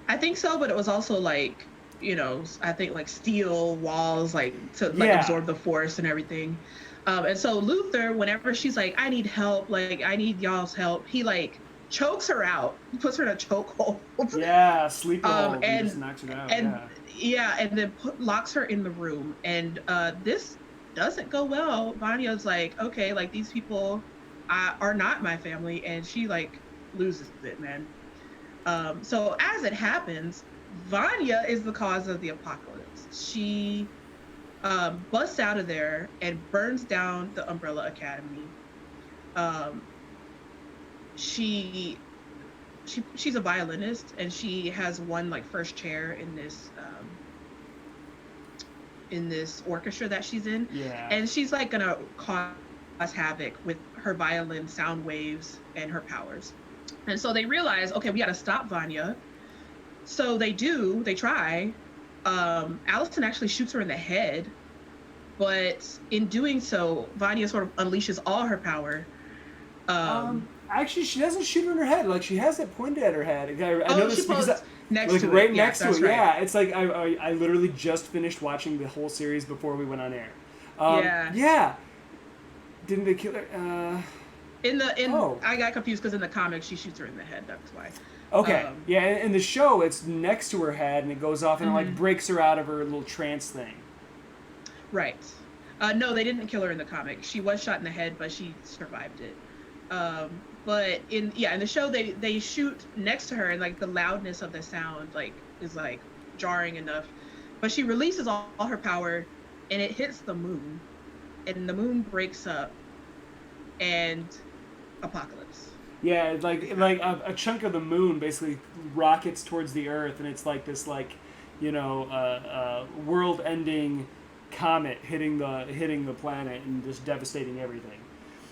I think so, but it was also like, I think like steel walls, like to like absorb the force and everything. And so Luther, whenever she's like, I need help, like I need y'all's help, he like chokes her out. He puts her in a chokehold. Yeah, sleeper hold. And just knocks her out. And then locks her in the room. And this doesn't go well. Vanya's like, okay, like these people are not my family, and she like loses it, man. So as it happens, Vanya is the cause of the apocalypse. She busts out of there and burns down the Umbrella Academy. She's a violinist, and she has won like first chair in this orchestra that she's in. Yeah. And she's like gonna cause havoc with her violin sound waves and her powers. And so they realize, okay, we got to stop Vanya. So they try. Allison actually shoots her in the head, but in doing so, Vanya sort of unleashes all her power. Actually, she doesn't shoot her in her head. Like, she has it pointed at her head. I know this because next to it. Right next to it. Right. Yeah, it's like I literally just finished watching the whole series before we went on air. Yeah. Didn't they kill her? I got confused because in the comics she shoots her in the head. That's why. Okay. In the show it's next to her head and it goes off and it like breaks her out of her little trance thing. Right. No, they didn't kill her in the comic. She was shot in the head, but she survived it. But in the show they shoot next to her, and like the loudness of the sound like is like jarring enough. But she releases all her power, and it hits the moon, and the moon breaks up, and apocalypse. Yeah, like a chunk of the moon basically rockets towards the Earth, and it's like this world-ending comet hitting the planet and just devastating everything.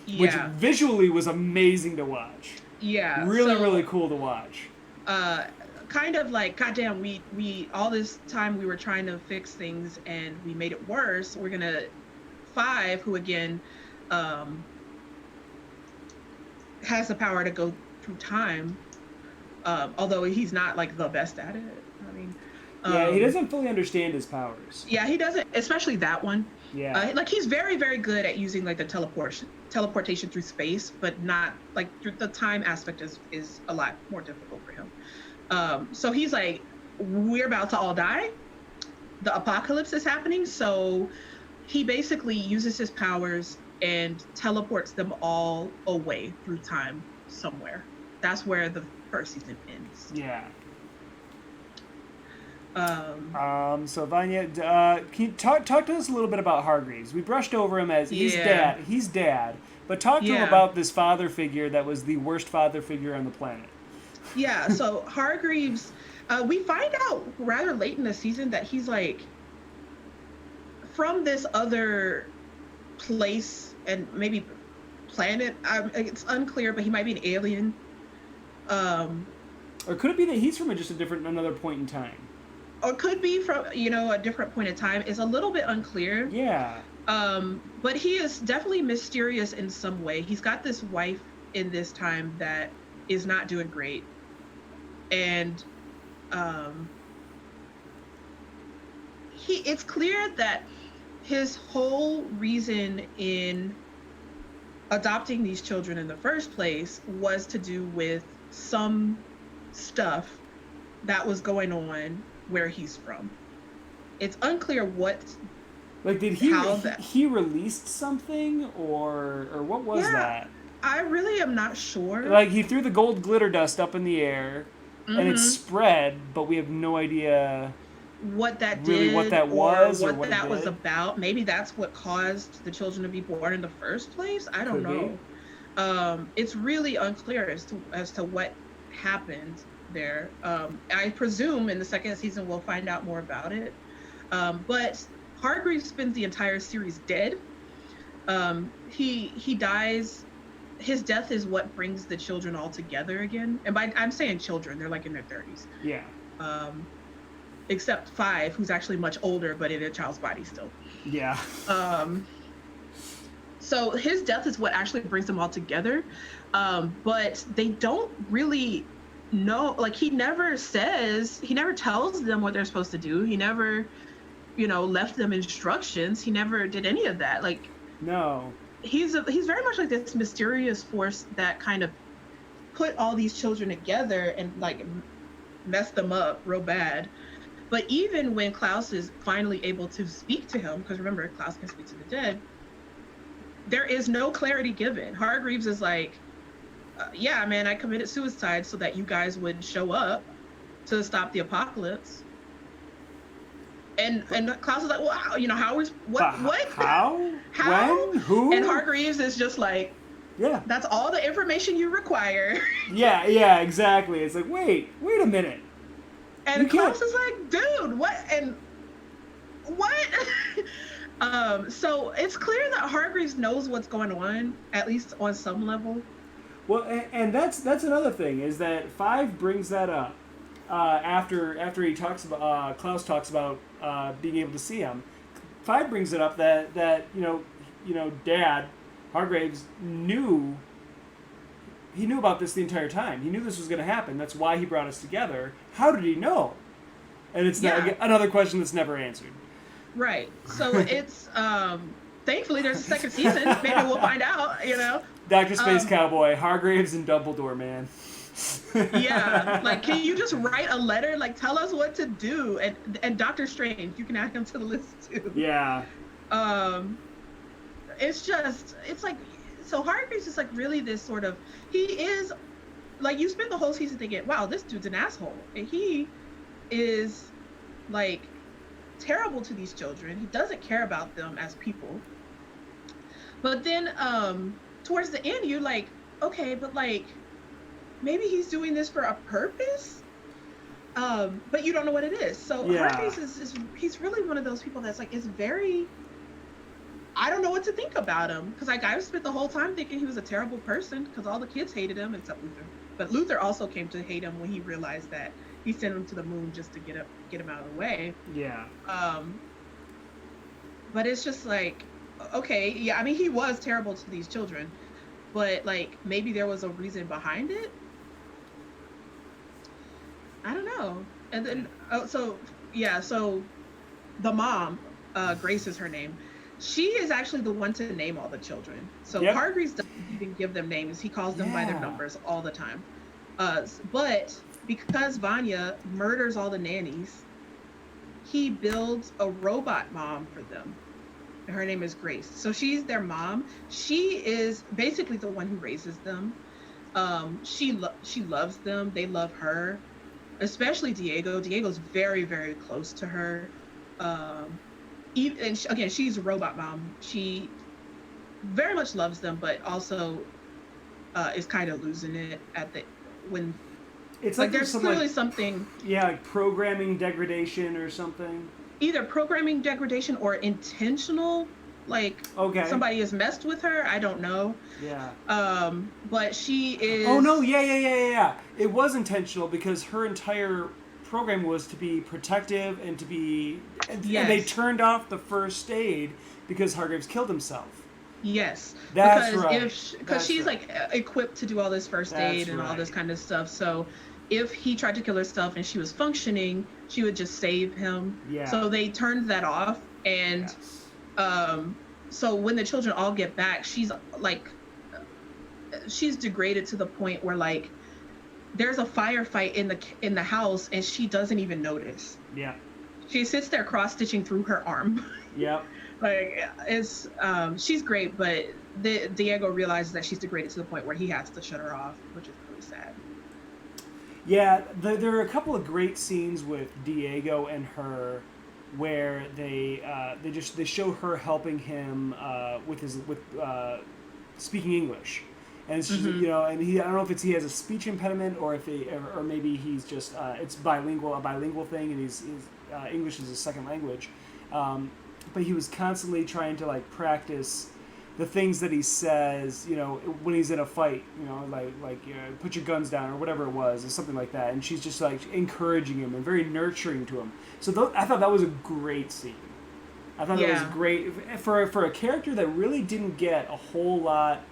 Yeah. Which visually was amazing to watch. Yeah. Really cool to watch. Kind of like, goddamn, we all this time we were trying to fix things and we made it worse. We're gonna Five, who again has the power to go through time, although he's not like the best at it. I mean, he doesn't fully understand his powers. Yeah, he doesn't, especially that one. Yeah. Like he's very, very good at using like the teleportation through space, but not like the time aspect is a lot more difficult for him. So he's like, we're about to all die. The apocalypse is happening. So he basically uses his powers and teleports them all away through time somewhere. That's where the first season ends. Yeah. So Vanya, can you talk to us a little bit about Hargreaves? We brushed over him as he's dad, but talk to him about this father figure that was the worst father figure on the planet. Yeah, so Hargreaves, we find out rather late in the season that he's like from this other place and maybe planet. It's unclear, but he might be an alien. Or could it be that he's from just another point in time? Or could be from, a different point in time. Is a little bit unclear. Yeah. But he is definitely mysterious in some way. He's got this wife in this time that is not doing great. And it's clear that his whole reason in adopting these children in the first place was to do with some stuff that was going on where he's from. It's unclear what. Like, did he released something, or what was that? I really am not sure. Like, he threw the gold glitter dust up in the air, and it spread, but we have no idea what that really did, what that was, or what that was about. Maybe that's what caused the children to be born in the first place. I don't know. It's really unclear as to what happened there. I presume in the second season we'll find out more about it. But Hargreaves spends the entire series dead. He dies. His death is what brings the children all together again. And I'm saying children, they're like in their 30s. Yeah. Except 5, who's actually much older, but in a child's body still. Yeah. So his death is what actually brings them all together. But they don't really know. Like, he never tells them what they're supposed to do. He never, left them instructions. He never did any of that. Like, no. He's very much like this mysterious force that kind of put all these children together and like messed them up real bad. But even when Klaus is finally able to speak to him, because remember, Klaus can speak to the dead, there is no clarity given. Hargreaves is like, yeah, man, I committed suicide so that you guys would show up to stop the apocalypse. And Klaus is like, well, how is what? How? When? Who? And Hargreaves is just like, yeah, that's all the information you require. Yeah, exactly. It's like, wait a minute. And Klaus is like, dude, what? And what? So it's clear that Hargreaves knows what's going on, at least on some level. Well, and that's another thing, is that 5 brings that up after he talks about Klaus talks about being able to see him. 5 brings it up that Dad Hargreaves knew. He knew about this the entire time. He knew this was going to happen. That's why he brought us together. How did he know? And it's another question that's never answered. Right. So it's thankfully there's a second season. Maybe we'll find out. Dr. Space Cowboy, Hargreaves, and Dumbledore, man. Yeah. Like, can you just write a letter? Like, tell us what to do. And Doctor Strange, you can add him to the list too. Yeah. It's like. So Hargreaves is like really this sort of, he is, like, you spend the whole season thinking, wow, this dude's an asshole. And he is like terrible to these children. He doesn't care about them as people. But then towards the end, you're like, okay, but like, maybe he's doing this for a purpose? But you don't know what it is. So Hargreaves he's really one of those people that's like, it's very, I don't know what to think about him, because like I spent the whole time thinking he was a terrible person because all the kids hated him except Luther. But Luther also came to hate him when he realized that he sent him to the moon just to get him out of the way. Yeah. But it's just like, okay, yeah, I mean, he was terrible to these children, but like maybe there was a reason behind it. I don't know. And then so the mom, Grace is her name. She is actually the one to name all the children. So Hargreaves doesn't even give them names. He calls them by their numbers all the time. But because Vanya murders all the nannies, he builds a robot mom for them. Her name is Grace. So she's their mom. She is basically the one who raises them. She loves them. They love her, especially Diego. Diego's very, very close to her. Again, she's a robot mom. She very much loves them, but also is kind of losing it when it's like there's clearly something. Yeah, like programming degradation or something. Either programming degradation or intentional like Okay. somebody has messed with her. I don't know. Yeah. But she is. Oh no! Yeah. It was intentional because her entire program was to be protective and to be, and they Yes. turned off the first aid because Hargreaves killed himself. Yes, That's because right. because she's right. like equipped to do all this first That's aid and all this right. kind of stuff. So if he tried to kill herself and she was functioning, she would just save him. Yeah. So they turned that off, and Yes. um, so when the children all get back, she's like she's degraded to the point where like there's a firefight in the house and she doesn't even notice. Yeah. She sits there cross stitching through her arm. Yep. Like it's she's great, but Diego realizes that she's degraded to the point where he has to shut her off, which is really sad. Yeah, there are a couple of great scenes with Diego and her, where they show her helping him with speaking English, and she's, Mm-hmm. and I don't know if he has a speech impediment or if or maybe he's just it's a bilingual thing, and he's English is his second language, but he was constantly trying to like practice the things that he says, when he's in a fight, put your guns down or whatever it was, or something like that. And she's just like encouraging him and very nurturing to him. So I thought that was a great scene. I thought that was great for a character that really didn't get a whole lot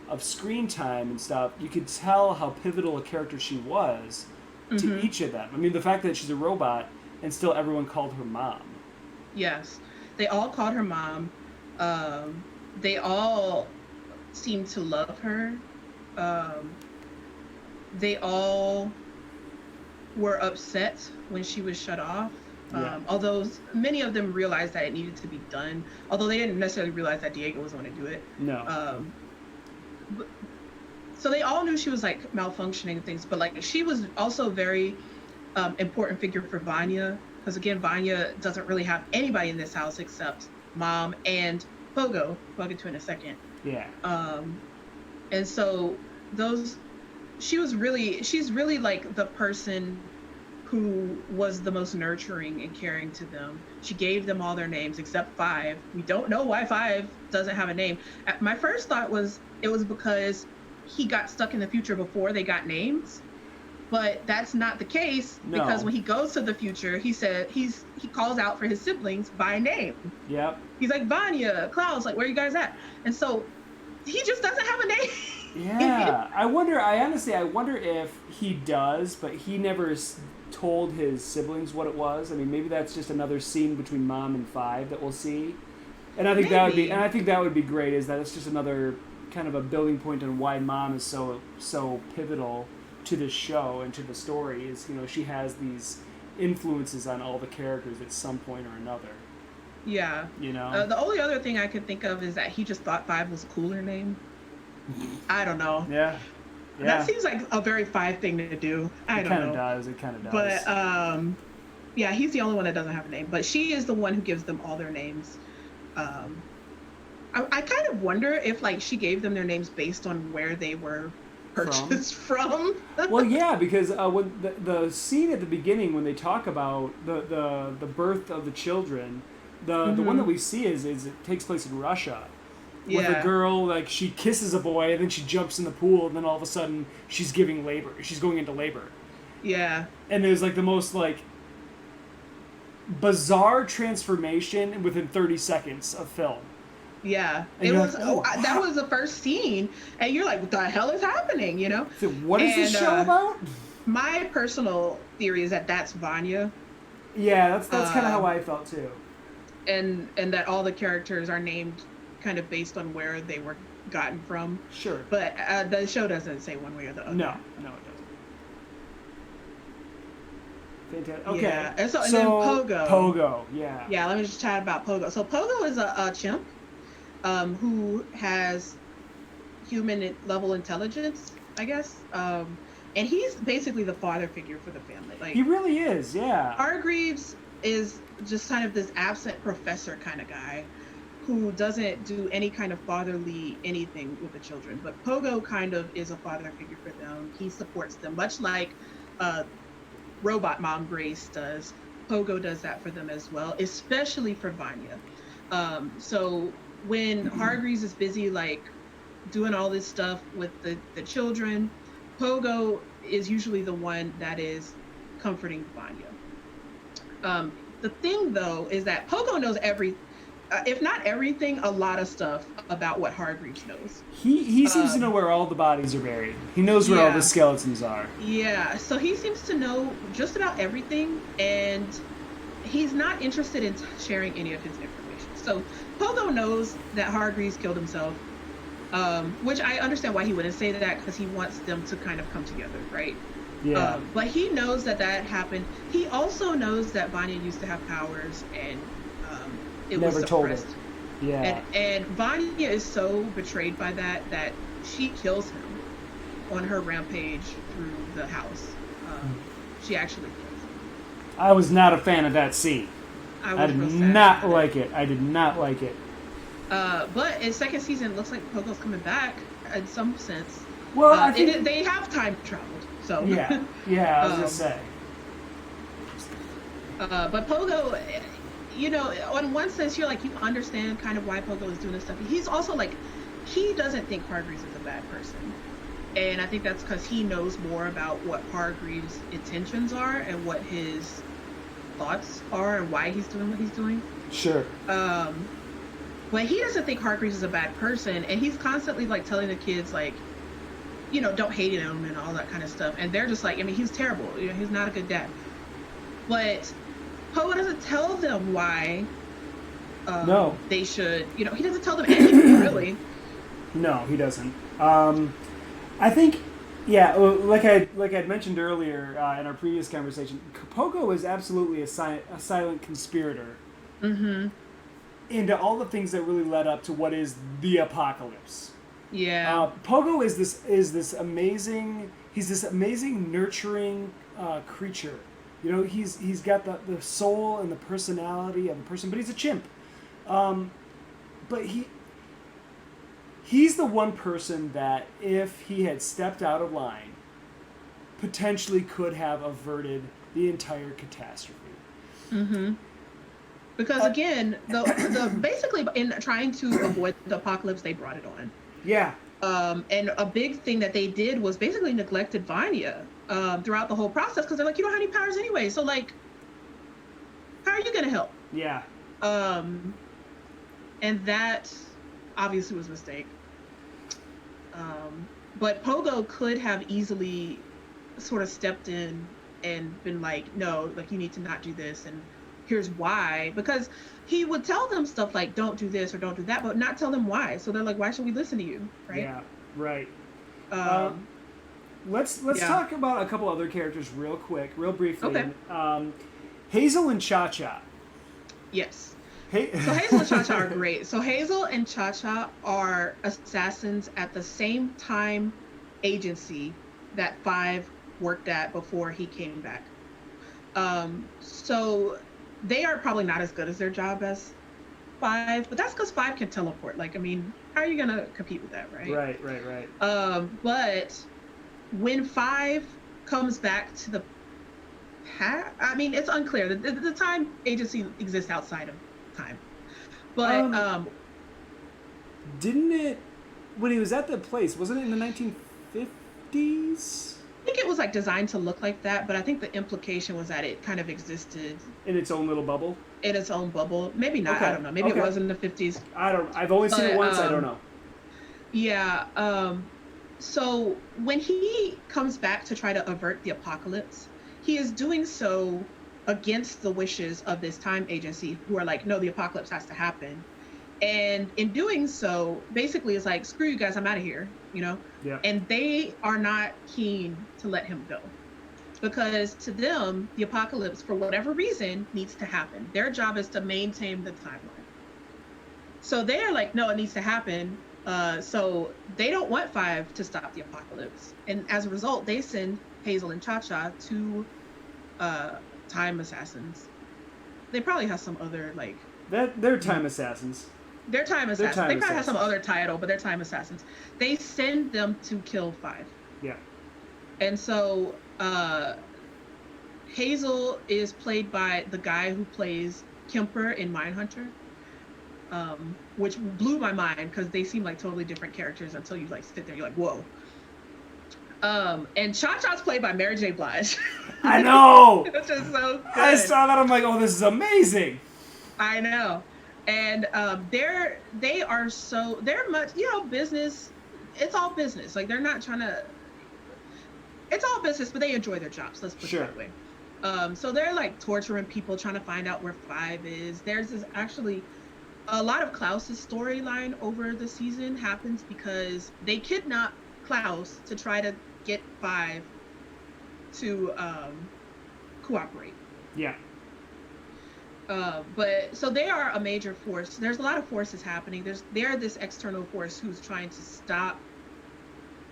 of screen time and stuff. You could tell how pivotal a character she was to Mm-hmm. each of them. I mean, the fact that she's a robot and still everyone called her mom. Yes, they all called her mom. They all seemed to love her. Um, they all were upset when she was shut off. Yeah. Although many of them realized that it needed to be done, although they didn't necessarily realize that Diego was going to do it. No. But, so they all knew she was like malfunctioning and things, but like she was also a very important figure for Vanya, because again, Vanya doesn't really have anybody in this house except mom and Pogo. I'll get to in a second. Yeah. And so she's really like the person who was the most nurturing and caring to them. She gave them all their names except Five. We don't know why Five doesn't have a name. My first thought was it was because he got stuck in the future before they got names. But that's not the case, because when he goes to the future, he said he calls out for his siblings by name. Yep. He's like, Vanya, Klaus, like, where are you guys at? And so he just doesn't have a name. Yeah. I wonder if he does, but he never told his siblings what it was. I mean, maybe that's just another scene between Mom and Five that we'll see. And I think that would be great, is that it's just another kind of a building point on why Mom is so pivotal to this show and to the story. Is she has these influences on all the characters at some point or another. Yeah. The only other thing I could think of is that he just thought Five was a cooler name. I don't know. Yeah. That seems like a very Five thing to do. It kind of does. But yeah, he's the only one that doesn't have a name. But she is the one who gives them all their names. I kind of wonder if like she gave them their names based on where they were purchased from. Well, yeah, because when the scene at the beginning when they talk about the birth of the children, the one that we see is it takes place in Russia. Yeah. With a girl, like, she kisses a boy and then she jumps in the pool and then all of a sudden she's giving labor. She's going into labor. Yeah. And there's like the most like bizarre transformation within 30 seconds of film. Yeah, and it was. like, oh, wow. That was the first scene, and you're like, "What the hell is happening?" So what is this show about? My personal theory is that that's Vanya. Yeah, that's kind of how I felt too. And that all the characters are named kind of based on where they were gotten from. Sure. But the show doesn't say one way or the other. No, it doesn't. Fantastic. Okay. Yeah. And then Pogo. Pogo, yeah. Yeah, let me just chat about Pogo. So Pogo is a chimp who has human level intelligence, I guess. And he's basically the father figure for the family. Like, he really is, yeah. Hargreaves is just kind of this absent professor kind of guy who doesn't do any kind of fatherly anything with the children. But Pogo kind of is a father figure for them. He supports them, much like robot mom Grace does. Pogo does that for them as well, especially for Vanya. So when Hargreaves is busy like doing all this stuff with the children, Pogo is usually the one that is comforting Vanya. The thing though is that Pogo knows if not everything, a lot of stuff about what Hargreaves knows. He seems to know where all the bodies are buried. He knows where all the skeletons are. Yeah, so he seems to know just about everything, and he's not interested in sharing any of his information. So Pogo knows that Hargreaves killed himself, which I understand why he wouldn't say that, because he wants them to kind of come together, right? Yeah. But he knows that happened. He also knows that Vanya used to have powers, and it never was told suppressed. Her. Yeah. And Vanya is so betrayed by that she kills him on her rampage through the house. She actually kills him. I was not a fan of that scene. I did not like it. I did not like it. But in second season, it looks like Pogo's coming back in some sense. Well, I think they have time traveled, so yeah. I was gonna say. But Pogo, you know, on one sense, you're like, you understand kind of why Pogo is doing this stuff. He's also like, he doesn't think Hargreaves is a bad person. And I think that's because he knows more about what Hargreaves' intentions are and what his thoughts are and why he's doing what he's doing. Sure. But he doesn't think Hargreaves is a bad person, and he's constantly like telling the kids like, you know, don't hate him and all that kind of stuff. And they're just like, I mean, he's terrible. You know, he's not a good dad. But Poe doesn't tell them why no. They should, you know, he doesn't tell them anything, really. No, he doesn't. I think, yeah, like I'd mentioned earlier in our previous conversation, Pogo is absolutely a silent conspirator into all the things that really led up to what is the apocalypse. Yeah. Pogo is this amazing, he's this amazing nurturing creature. You know, he's got the soul and the personality of a person, but he's a chimp. But he's the one person that, if he had stepped out of line, potentially could have averted the entire catastrophe. Mm-hmm. Because again, the basically in trying to avoid the apocalypse, they brought it on. Yeah. And a big thing that they did was basically neglected Vanya throughout the whole process, because they're like, you don't have any powers anyway, so like, how are you gonna help? Yeah. And that obviously was a mistake. But Pogo could have easily sort of stepped in and been like, no, like, you need to not do this, and here's why. Because he would tell them stuff like, don't do this or don't do that, but not tell them why. So they're like, why should we listen to you? Right? Yeah, right. Let's talk about a couple other characters real briefly. Okay. Hazel and Cha-Cha. Yes. So Hazel and Cha-Cha are great. So Hazel and Cha-Cha are assassins at the same time agency that Five worked at before he came back. So they are probably not as good as their job as Five, but that's because Five can teleport. Like, I mean, how are you gonna compete with that, right? Right. But when Five comes back to the past, I mean, it's unclear. The time agency exists outside of time, but didn't it, when he was at the place, wasn't it in the 1950s? I think it was like designed to look like that, but I think the implication was that it kind of existed in its own little bubble. In its own bubble, maybe not. Okay. I don't know. Maybe it was in the 50s. I've only seen it once. I don't know. Yeah. So when he comes back to try to avert the apocalypse, he is doing so against the wishes of this time agency, who are like, no, the apocalypse has to happen. And in doing so, basically it's like, screw you guys, I'm out of here, you know? Yeah. And they are not keen to let him go. Because to them, the apocalypse, for whatever reason, needs to happen. Their job is to maintain the timeline. So they are like, no, it needs to happen. So they don't want Five to stop the apocalypse. And as a result, they send Hazel and Cha-Cha to time assassins. They probably have some other, like... They're time assassins. They're time assassins. They probably have some other title, but they're time assassins. They send them to kill Five. Yeah. And so Hazel is played by the guy who plays Kemper in Mindhunter. which blew my mind because they seem like totally different characters until you like sit there, you're like, whoa. And Cha-Cha's played by Mary J. Blige. I know. Which is so good. I saw that. I'm like, oh, this is amazing. I know. And they are so, they're much, business. It's all business. Like they're not trying to. It's all business, but they enjoy their jobs. Let's put it that way. So they're like torturing people, trying to find out where 5 is. There's this actually. A lot of Klaus's storyline over the season happens because they kidnap Klaus to try to get 5 to cooperate. Yeah. But so they are a major force. There's a lot of forces happening. They're this external force who's trying to stop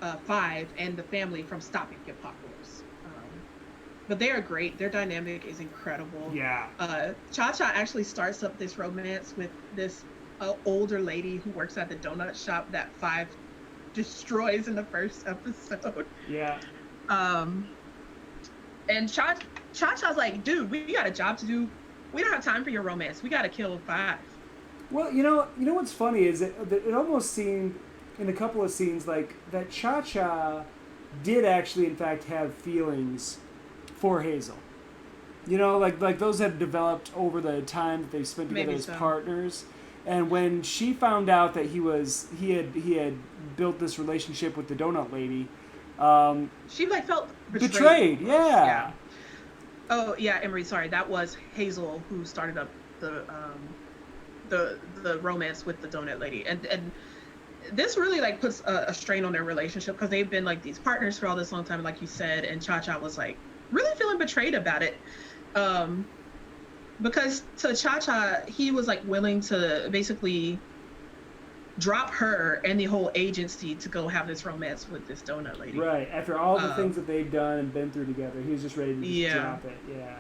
5 and the family from stopping the apocalypse. But they are great. Their dynamic is incredible. Yeah. Cha-Cha actually starts up this romance with this older lady who works at the donut shop that 5 destroys in the first episode. Yeah. And Cha-Cha's like, dude, we got a job to do. We don't have time for your romance. We got to kill 5. Well, you know what's funny is that it almost seemed in a couple of scenes like that Cha-Cha did actually, in fact, have feelings for Hazel. Like those had developed over the time that they spent together as partners. And when she found out that he had built this relationship with the donut lady, she like felt betrayed. Yeah. Oh yeah, Emery. Sorry, that was Hazel who started up the romance with the donut lady, and this really like puts a strain on their relationship because they've been like these partners for all this long time, like you said, and Cha-Cha was like really feeling betrayed about it, because to Cha-Cha he was like willing to basically drop her and the whole agency to go have this romance with this donut lady. Right. After all the things that they've done and been through together, he was just ready to just drop it. Yeah.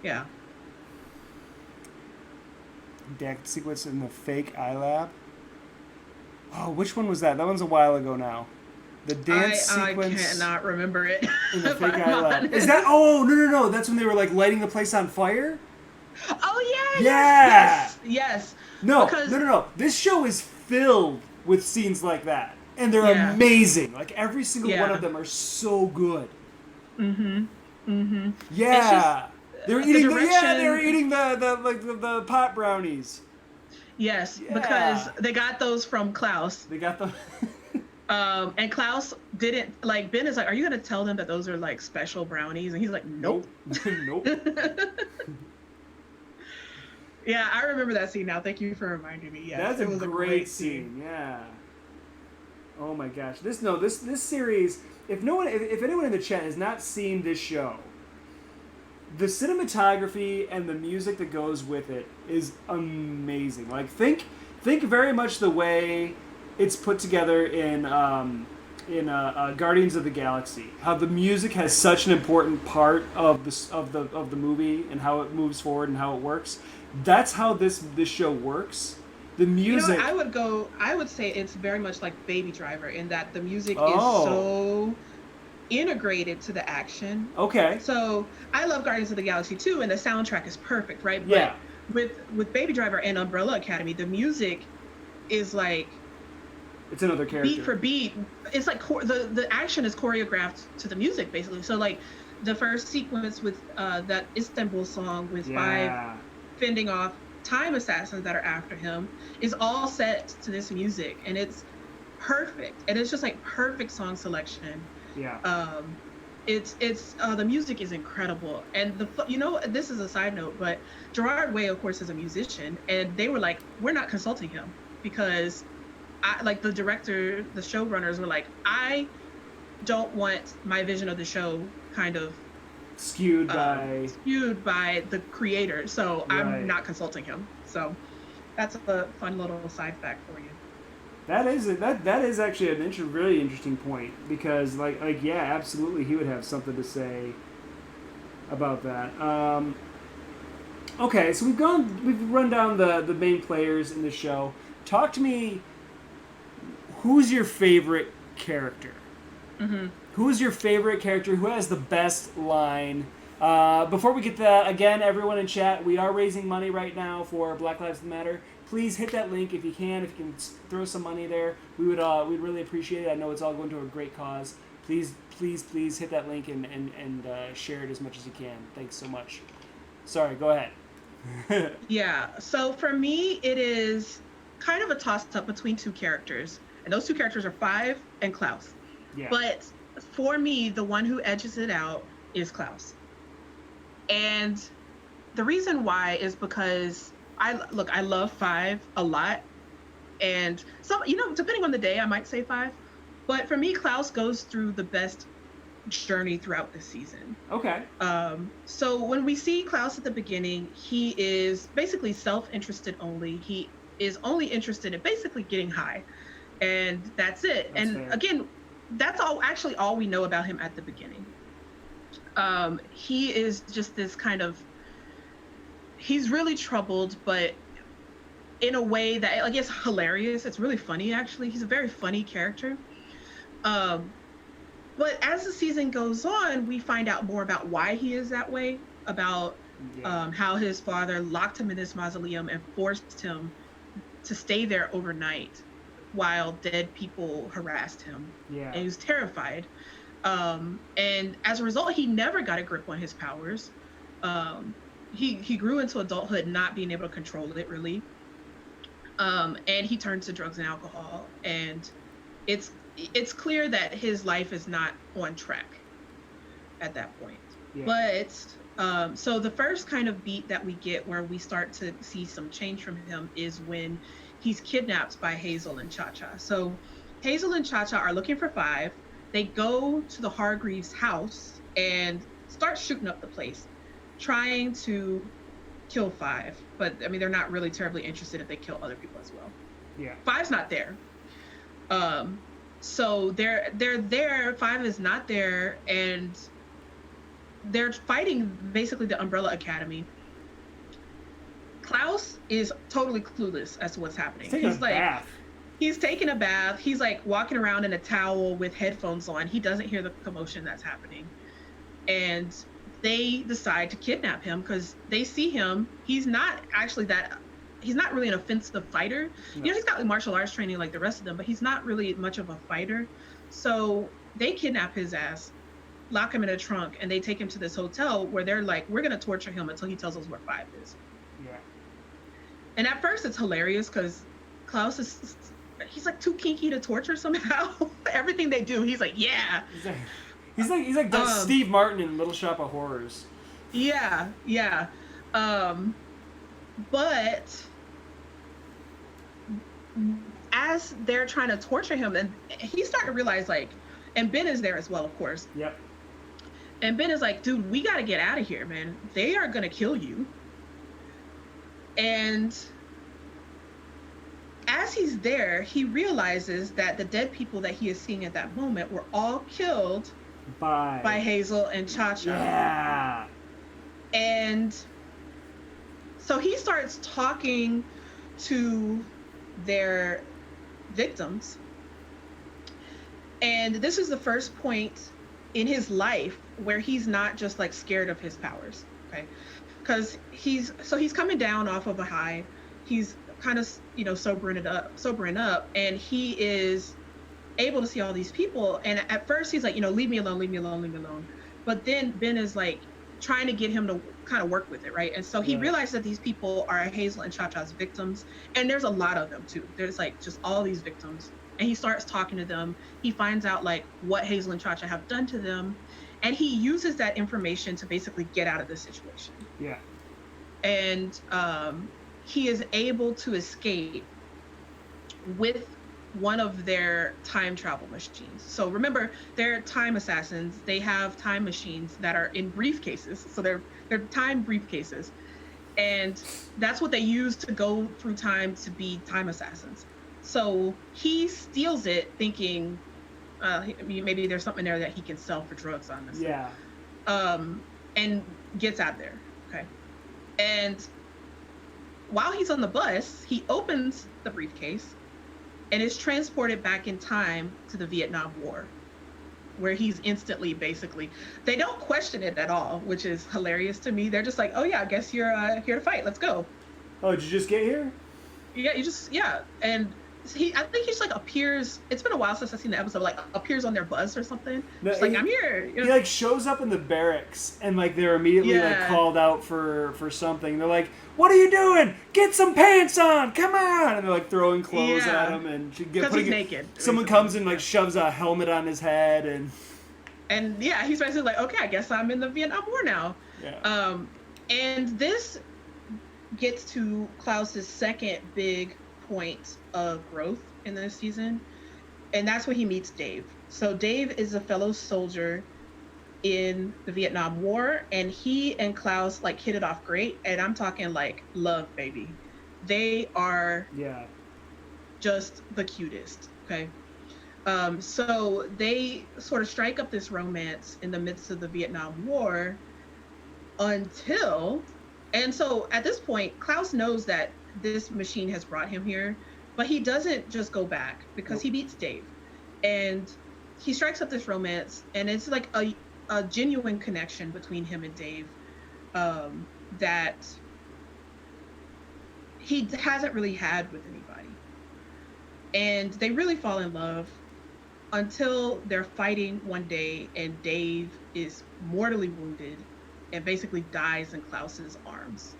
Yeah. Deck sequence in the fake iLab. Oh, which one was that? That one's a while ago now. The dance sequence. I cannot remember it. In the fake iLab. Is that? Oh no! That's when they were like lighting the place on fire. Oh yeah. Yeah. Yes. No. This show is filled with scenes like that, and they're amazing. Like every single one of them are so good. Yeah. They're eating they're eating the pot brownies. Yes, because they got those from Klaus. They got them. And Klaus didn't like. Ben is like, "Are you gonna tell them that those are like special brownies?" And he's like, "Nope." Nope. Yeah, I remember that scene now. Thank you for reminding me. Yeah, that's a great scene. Yeah. Oh my gosh, this series. If anyone in the chat has not seen this show, the cinematography and the music that goes with it is amazing. Like think very much the way it's put together in Guardians of the Galaxy. How the music has such an important part of the movie and how it moves forward and how it works. That's how this show works. The music. I would say it's very much like Baby Driver in that the music is so integrated to the action. Okay. So I love Guardians of the Galaxy too, and the soundtrack is perfect, right? Yeah. But with Baby Driver and Umbrella Academy, the music is like it's another character. Beat for beat, it's like the action is choreographed to the music basically. So like the first sequence with that Istanbul song with 5 fending off time assassins that are after him is all set to this music, and it's perfect, and it's just like perfect song selection. Yeah. It's the music is incredible, and this is a side note, but Gerard Way, of course, is a musician, and they were like, we're not consulting him because the director, the showrunners were like, I don't want my vision of the show kind of skewed by the creator, so I'm not consulting him. So that's a fun little side fact for you. That is actually a really interesting point, because like yeah, absolutely, he would have something to say about that. Okay, so we've run down the main players in the show. Talk to me. Who's your favorite character? Mm-hmm. Who's your favorite character? Who has the best line? Before we get that, again, everyone in chat, we are raising money right now for Black Lives Matter. Please hit that link if you can. If you can throw some money there, we'd really appreciate it. I know it's all going to a great cause. Please hit that link and share it as much as you can. Thanks so much. Sorry, go ahead. Yeah. So for me, it is kind of a toss-up between two characters, and those two characters are Five and Klaus. Yeah. But for me, the one who edges it out is Klaus. And the reason why is because I love Five a lot. And some, depending on the day, I might say Five. But for me, Klaus goes through the best journey throughout the season. Okay. So when we see Klaus at the beginning, he is basically self-interested only. He is only interested in basically getting high. And that's it. That's fair. Again, that's all we know about him at the beginning. He is just this kind of, he's really troubled, but in a way that I guess hilarious. It's really funny, actually. He's a very funny character. But as the season goes on, we find out more about why he is that way, about how his father locked him in this mausoleum and forced him to stay there overnight while dead people harassed him. Yeah. And he was terrified. And as a result, he never got a grip on his powers. He grew into adulthood not being able to control it, really. And he turned to drugs and alcohol. And it's clear that his life is not on track at that point. Yeah. But so the first kind of beat that we get where we start to see some change from him is when he's kidnapped by Hazel and Cha-Cha. So Hazel and Cha-Cha are looking for Five. They go to the Hargreaves' house and start shooting up the place, trying to kill Five. But I mean, they're not really terribly interested if they kill other people as well. Yeah. Five's not there. So they're there. Five is not there, and they're fighting basically the Umbrella Academy. Klaus is totally clueless as to what's happening. He's taking a bath. He's like walking around in a towel with headphones on. He doesn't hear the commotion that's happening, and they decide to kidnap him because they see him. He's not really an offensive fighter. No. He's got like martial arts training like the rest of them, but he's not really much of a fighter. So they kidnap his ass, lock him in a trunk, and they take him to this hotel where they're like, we're going to torture him until he tells us where Five is. Yeah. And at first it's hilarious because Klaus he's like too kinky to torture somehow. Everything they do, he's like, yeah. He's like Steve Martin in Little Shop of Horrors. Yeah. But as they're trying to torture him, and he's starting to realize, like, and Ben is there as well, of course. Yep. And Ben is like, dude, we got to get out of here, man. They are going to kill you. And as he's there, he realizes that the dead people that he is seeing at that moment were all killed by Hazel and Cha-Cha. Yeah. And so he starts talking to their victims. And this is the first point in his life where he's not just like scared of his powers, okay? Because he's coming down off of a high. He's kind of, sobering up, and he is able to see all these people. And at first he's like, leave me alone. But then Ben is like trying to get him to kind of work with it, right? And so he realized that these people are Hazel and Cha-Cha's victims, and there's a lot of them too. There's like just all these victims, and he starts talking to them. He finds out like what Hazel and Cha-Cha have done to them, and he uses that information to basically get out of this situation. Yeah. And he is able to escape with one of their time travel machines. So remember, they're time assassins. They have time machines that are in briefcases. So they're time briefcases. And that's what they use to go through time to be time assassins. So he steals it thinking maybe there's something there that he can sell for drugs, honestly. Yeah. And gets out there. Okay. And while he's on the bus, he opens the briefcase and is transported back in time to the Vietnam War. where he's instantly basically, they don't question it at all, which is hilarious to me. They're just like, oh yeah, I guess you're here to fight. Let's go. Oh, did you just get here? Yeah, you just, yeah. And I think he just like appears, it's been a while since I've seen the episode, like appears on their bus or something. No, just like, I'm here. He like shows up in the barracks and like they're immediately like called out for something. They're like, "What are you doing? Get some pants on! Come on!" And they're like throwing clothes at him and because he's naked. Someone comes and like shoves a helmet on his head and yeah, he's basically like, okay, I guess I'm in the Vietnam War now. Yeah. And this gets to Klaus's second big point of growth in this season, and that's when he meets Dave. So Dave is a fellow soldier in the Vietnam War, and he and Klaus like hit it off great, and I'm talking like love, baby. They are just the cutest. Okay. So they sort of strike up this romance in the midst of the Vietnam War and so at this point, Klaus knows that this machine has brought him here, but he doesn't just go back because he beats Dave. And he strikes up this romance, and it's like a genuine connection between him and Dave that he hasn't really had with anybody. And they really fall in love until they're fighting one day, and Dave is mortally wounded and basically dies in Klaus's arms,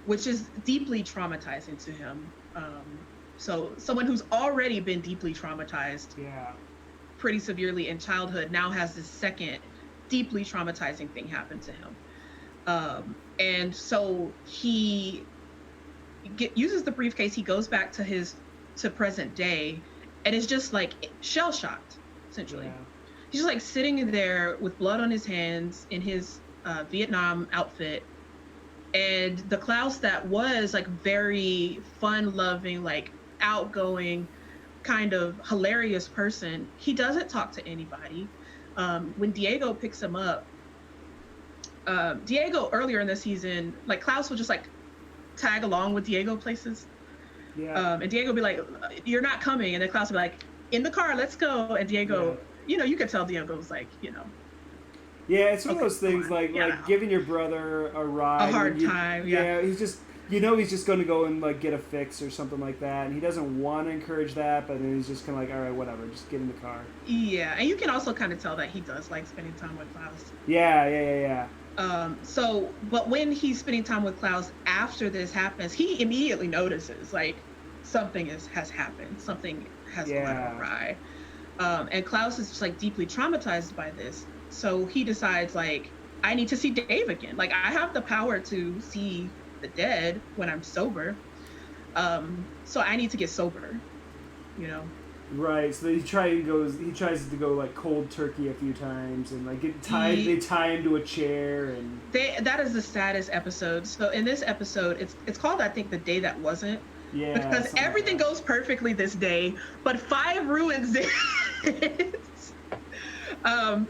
which is deeply traumatizing to him. So someone who's already been deeply traumatized pretty severely in childhood now has this second deeply traumatizing thing happen to him. And so he uses the briefcase, he goes back to present day, and is just like shell-shocked, essentially. He's just like sitting there with blood on his hands in his Vietnam outfit, and the Klaus that was like very fun-loving, like outgoing, kind of hilarious person, he doesn't talk to anybody. When Diego picks him up, Diego earlier in the season, like Klaus would just like tag along with Diego places. And Diego would be like, "You're not coming," and then Klaus would be like, "In the car, let's go." And Diego, you could tell Diego was like, Yeah, it's one of those things like giving your brother a ride. A hard time. Yeah, he's just, he's just going to go and like get a fix or something like that, and he doesn't want to encourage that, but then he's just kind of like, all right, whatever, just get in the car. Yeah, and you can also kind of tell that he does like spending time with Klaus. Yeah. But when he's spending time with Klaus after this happens, he immediately notices like something has happened, something has gone awry. And Klaus is just like deeply traumatized by this. So he decides like, I need to see Dave again. Like I have the power to see the dead when I'm sober. So I need to get sober, Right. So he tries to go like cold turkey a few times and like get tied. They tie him to a chair and that is the saddest episode. So in this episode, it's called, I think, The Day That Wasn't. Yeah. Because everything goes perfectly this day, but 5 ruins it.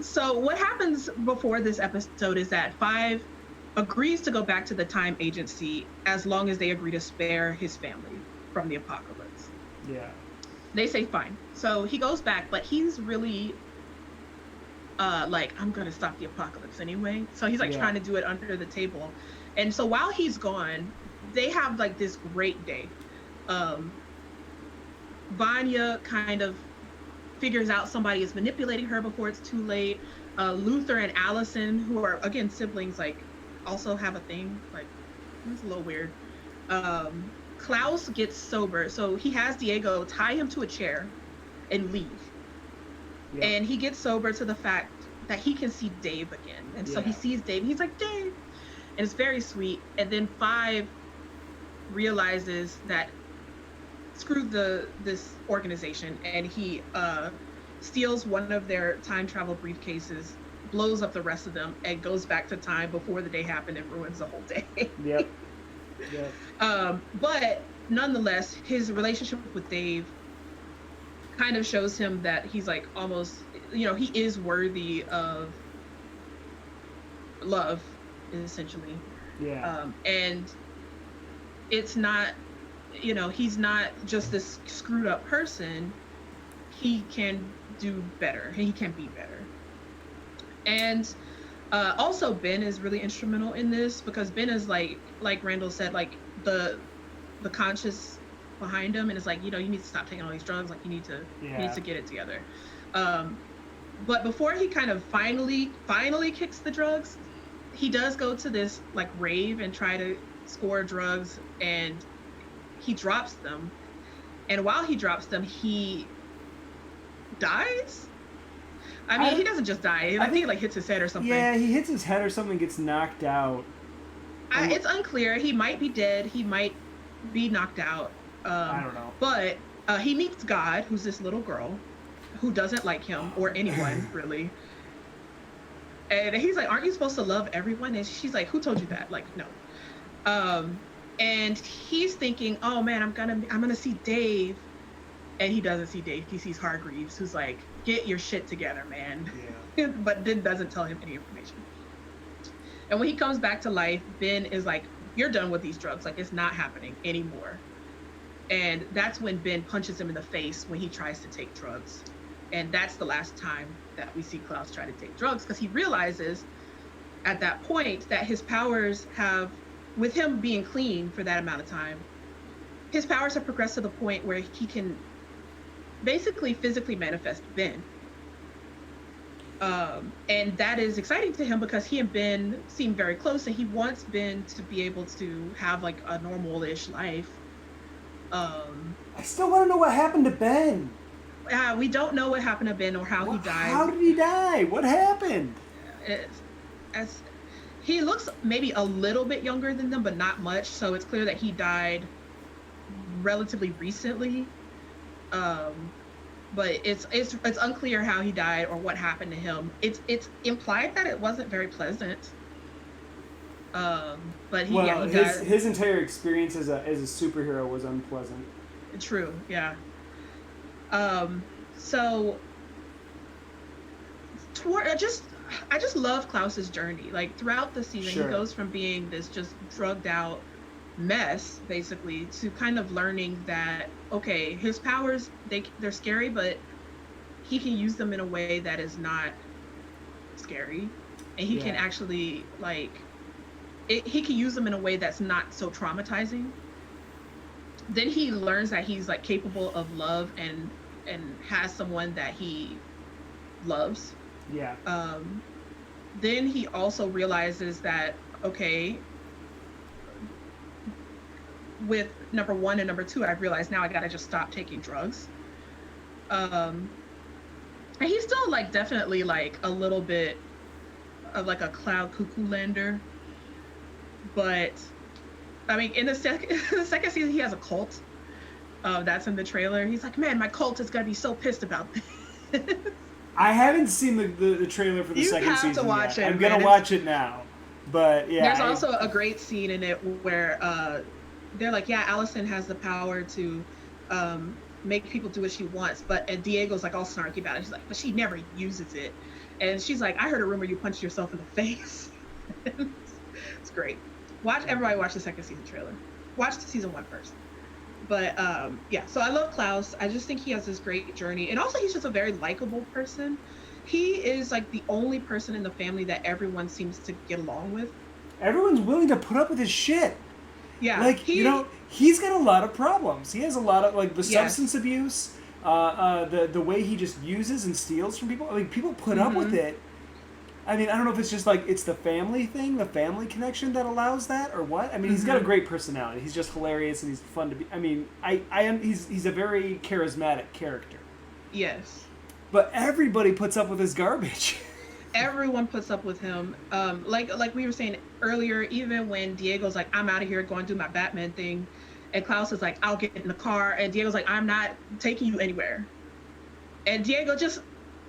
So what happens before this episode is that 5 agrees to go back to the time agency as long as they agree to spare his family from the apocalypse. Yeah. They say fine. So he goes back, but he's really like, I'm gonna stop the apocalypse anyway. So he's like trying to do it under the table. And so while he's gone, they have like this great day. Vanya kind of figures out somebody is manipulating her before it's too late. Luther and Allison, who are again siblings, like also have a thing. Like it's a little weird. Klaus gets sober, so he has Diego tie him to a chair and leave. Yeah. And he gets sober to the fact that he can see Dave again. And so he sees Dave, and he's like, Dave! And it's very sweet. And then 5 realizes that screw this organization, and he steals one of their time travel briefcases, blows up the rest of them, and goes back to time before the day happened and ruins the whole day. Yep. But nonetheless, his relationship with Dave kind of shows him that he's like almost, he is worthy of love, essentially. Yeah. And it's not, he's not just this screwed up person. he can do better. He can be better. And also Ben is really instrumental in this because Ben is like Randall said, like the conscious behind him, and it's like, you know, you need to stop taking all these drugs, like you need to get it together. But before he kind of finally kicks the drugs, he does go to this like rave and try to score drugs, and he drops them. And while he drops them, he dies. I mean, he doesn't just die. I think he like hits his head or something. Yeah, he hits his head or something, gets knocked out. It's unclear. He might be dead. He might be knocked out. I don't know. But he meets God, who's this little girl who doesn't like him or anyone really. And he's like, "Aren't you supposed to love everyone?" And she's like, "Who told you that?" Like, no. And he's thinking, "Oh man, I'm gonna see Dave," and he doesn't see Dave. He sees Hargreaves, who's like, "Get your shit together, man." Yeah. But then doesn't tell him any information. And when he comes back to life, Ben is like, "You're done with these drugs. Like, it's not happening anymore." And that's when Ben punches him in the face when he tries to take drugs. And that's the last time that we see Klaus try to take drugs, because he realizes at that point that his powers have, with him being clean for that amount of time, his powers have progressed to the point where he can basically physically manifest Ben. And that is exciting to him because he and Ben seem very close, and he wants Ben to be able to have like a normal-ish life. I still want to know what happened to Ben. We don't know what happened to Ben or how he died. How did he die? What happened? He looks maybe a little bit younger than them, but not much. So it's clear that he died relatively recently. But it's unclear how he died or what happened to him. It's implied that it wasn't very pleasant. But he died. His entire experience as a superhero was unpleasant. True, yeah. So I just love Klaus's journey. Like throughout the season, He goes from being this just drugged out mess basically to kind of learning that, okay, his powers, they're scary, but he can use them in a way that is not scary, and he can actually he can use them in a way that's not so traumatizing. Then he learns that he's like capable of love and has someone that he loves. Yeah. Then he also realizes that, okay, with number 1 and number 2, I've realized now I gotta just stop taking drugs. And he's still like definitely like a little bit of like a cloud cuckoo lander. But I mean, in the second season, he has a cult. That's in the trailer. He's like, "Man, my cult is gonna be so pissed about this." I haven't seen the trailer for the second season. You have to watch yet. it. I'm gonna watch it now. But yeah. There's also a great scene in it where they're like, "Yeah, Allison has the power to make people do what she wants," and Diego's like all snarky about it. She's like, "But she never uses it," and she's like, "I heard a rumor you punched yourself in the face." It's great. Everybody watch the second season trailer. Watch the season 1 first. But so I love Klaus. I just think he has this great journey, and also he's just a very likable person. He is like the only person in the family that everyone seems to get along with. Everyone's willing to put up with his shit. Yeah, like he's got a lot of problems. He has a lot of like the substance abuse, the way he just uses and steals from people. I mean, people put up with it. I mean, I don't know if it's just like it's the family thing, the family connection that allows that, or what. I mean, he's got a great personality. He's just hilarious and he's fun to be. I mean, he's a very charismatic character. Yes. But everybody puts up with his garbage. Everyone puts up with him. Like we were saying earlier, even when Diego's like, "I'm out of here, going to do my Batman thing," and Klaus is like, "I'll get in the car," and Diego's like, "I'm not taking you anywhere," and Diego just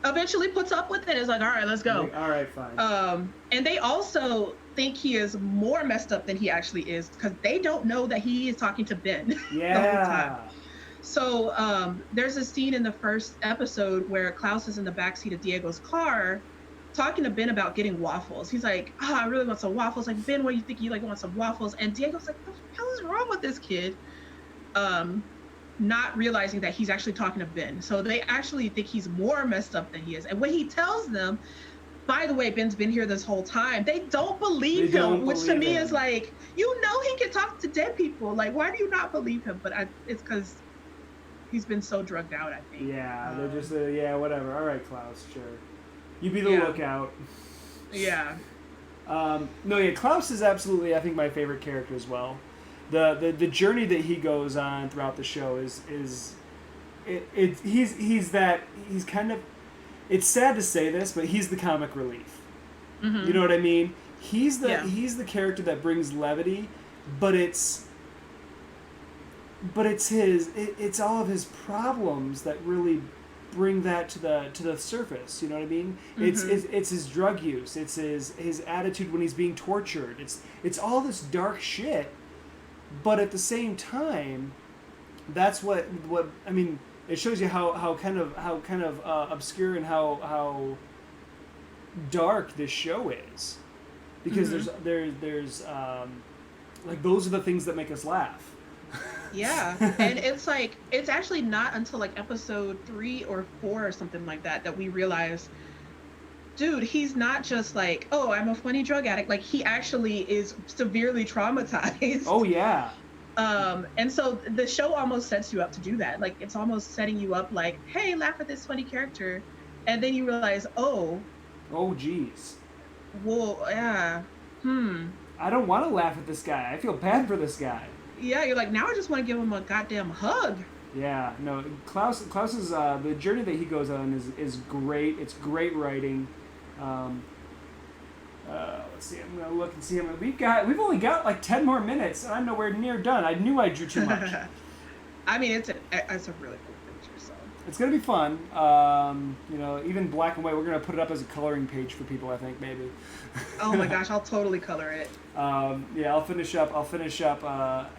eventually puts up with it. It's like, all right, let's go. All right, fine. And they also think he is more messed up than he actually is because they don't know that he is talking to Ben. Yeah. The whole time. So there's a scene in the first episode where Klaus is in the backseat of Diego's car talking to Ben about getting waffles. He's like, "I really want some waffles." Like, "Ben, what do you think? You want some waffles?" And Diego's like, "What the hell is wrong with this kid?" not realizing that he's actually talking to Ben. So they actually think he's more messed up than he is. And when he tells them, by the way, Ben's been here this whole time, they don't believe him, which to me is like, you know, he can talk to dead people. Like, why do you not believe him? But it's because he's been so drugged out, I think. Yeah, they're just, yeah, whatever. All right, Klaus, sure. You be the lookout. Yeah. No, yeah, Klaus is absolutely, I think, my favorite character as well. The journey that he goes on throughout the show is he's kind of, it's sad to say this, but he's the comic relief. Mm-hmm. You know what I mean? He's the character that brings levity, but it's all of his problems that really bring that to the surface. You know what I mean? Mm-hmm. It's his drug use. It's his attitude when he's being tortured. It's all this dark shit. But at the same time, that's what I mean. It shows you how kind of obscure and how dark this show is, because mm-hmm. there's like, those are the things that make us laugh. Yeah, and it's like, it's actually not until like episode 3 or 4 or something like that we realize, dude, he's not just like, oh, I'm a funny drug addict. Like, he actually is severely traumatized. Oh yeah. And so the show almost sets you up to do that. Like, it's almost setting you up like, hey, laugh at this funny character, and then you realize, oh geez, well, yeah, I don't want to laugh at this guy. I feel bad for this guy. Yeah, you're like, now I just want to give him a goddamn hug. Yeah, no, Klaus's the journey that he goes on is great. It's great writing. Let's see. I'm gonna look and see. We've only got like 10 more minutes, and I'm nowhere near done. I knew I drew too much. I mean, it's a really cool picture, so it's gonna be fun. You know, even black and white. We're gonna put it up as a coloring page for people, I think, maybe. Oh my gosh, I'll totally color it. Yeah, I'll finish up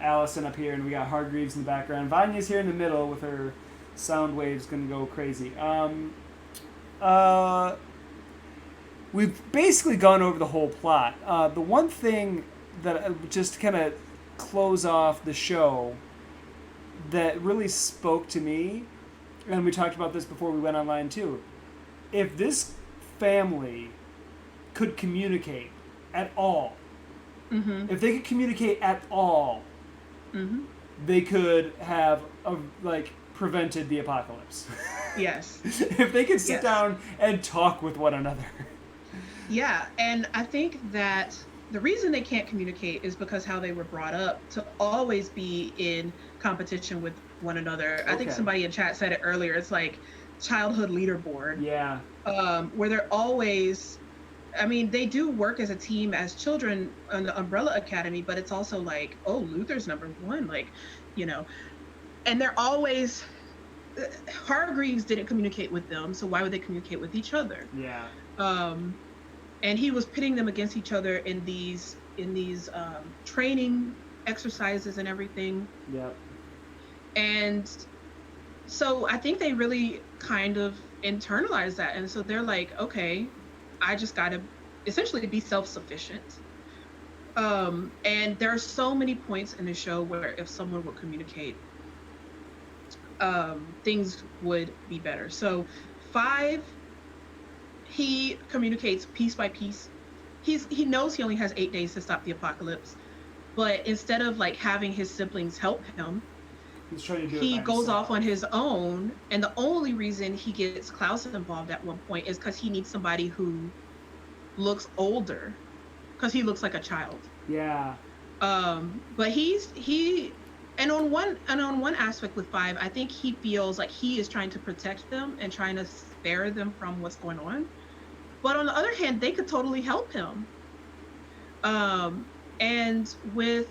Allison up here, and we got Hargreaves in the background. Vanya's here in the middle with her sound waves gonna go crazy. We've basically gone over the whole plot. The one thing that just to kind of close off the show that really spoke to me, and we talked about this before we went online too, if this family could communicate at all, mm-hmm. if they could communicate at all, mm-hmm. they could have prevented the apocalypse. Yes. If they could sit down and talk with one another. Yeah, and I think that the reason they can't communicate is because how they were brought up to always be in competition with one another. Okay. I think somebody in chat said it earlier. It's like childhood leaderboard. Yeah. Where they're always, I mean, they do work as a team as children on the Umbrella Academy, but it's also like, oh, Luther's #1, like, you know, and they're always, Hargreaves didn't communicate with them, so why would they communicate with each other? Yeah. And he was pitting them against each other in these training exercises and everything. Yep. And so I think they really kind of internalized that, and so they're like, okay, I just gotta essentially be self-sufficient. And there are so many points in the show where if someone would communicate, things would be better. So 5, he communicates piece by piece. He knows he only has 8 days to stop the apocalypse, but instead of like having his siblings help him, he's trying to do he goes off on his own. And the only reason he gets Klaus involved at one point is because he needs somebody who looks older, because he looks like a child. Yeah. But and on one aspect with 5, I think he feels like he is trying to protect them and trying to spare them from what's going on. But on the other hand, they could totally help him. And with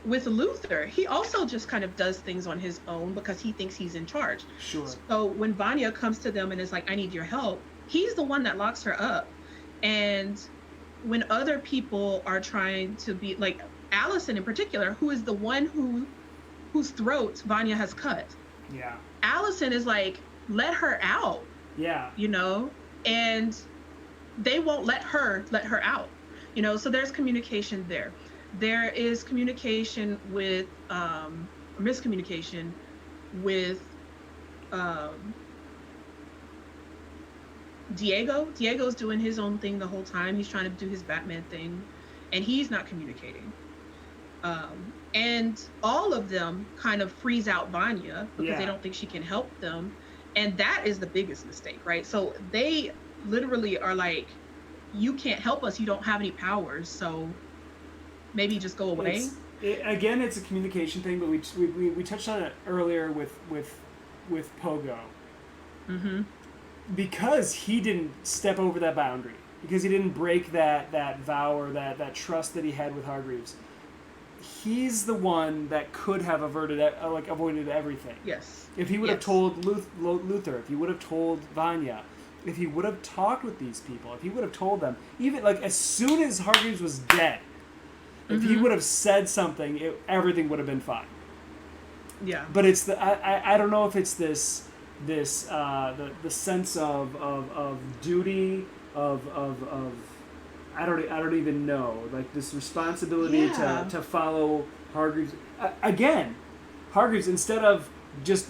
Luther, he also just kind of does things on his own because he thinks he's in charge. Sure. So when Vanya comes to them and is like, I need your help, he's the one that locks her up. And when other people are trying to be like Allison in particular, who is the one whose throat Vanya has cut. Yeah. Allison is like, let her out. Yeah. You know, and they won't let her out. You know, so there's communication there. There is communication with miscommunication with um, Diego. Diego's doing his own thing the whole time. He's trying to do his Batman thing, and he's not communicating. And all of them kind of freeze out Vanya because they don't think she can help them, and that is the biggest mistake, right? So they literally are like, "You can't help us. You don't have any powers, so maybe just go away." Again, it's a communication thing, but we touched on it earlier with Pogo. Mm-hmm. Because he didn't step over that boundary, because he didn't break that vow or that trust that he had with Hargreaves, he's the one that could have avoided everything. Yes. If he would have told Luther, if he would have told Vanya, if he would have talked with these people, if he would have told them, even like as soon as Hargreaves was dead, if he would have said something, everything would have been fine. Yeah. But it's I don't know if it's the sense of duty of I don't even know, like this responsibility to follow Hargreaves again. Hargreaves, instead of just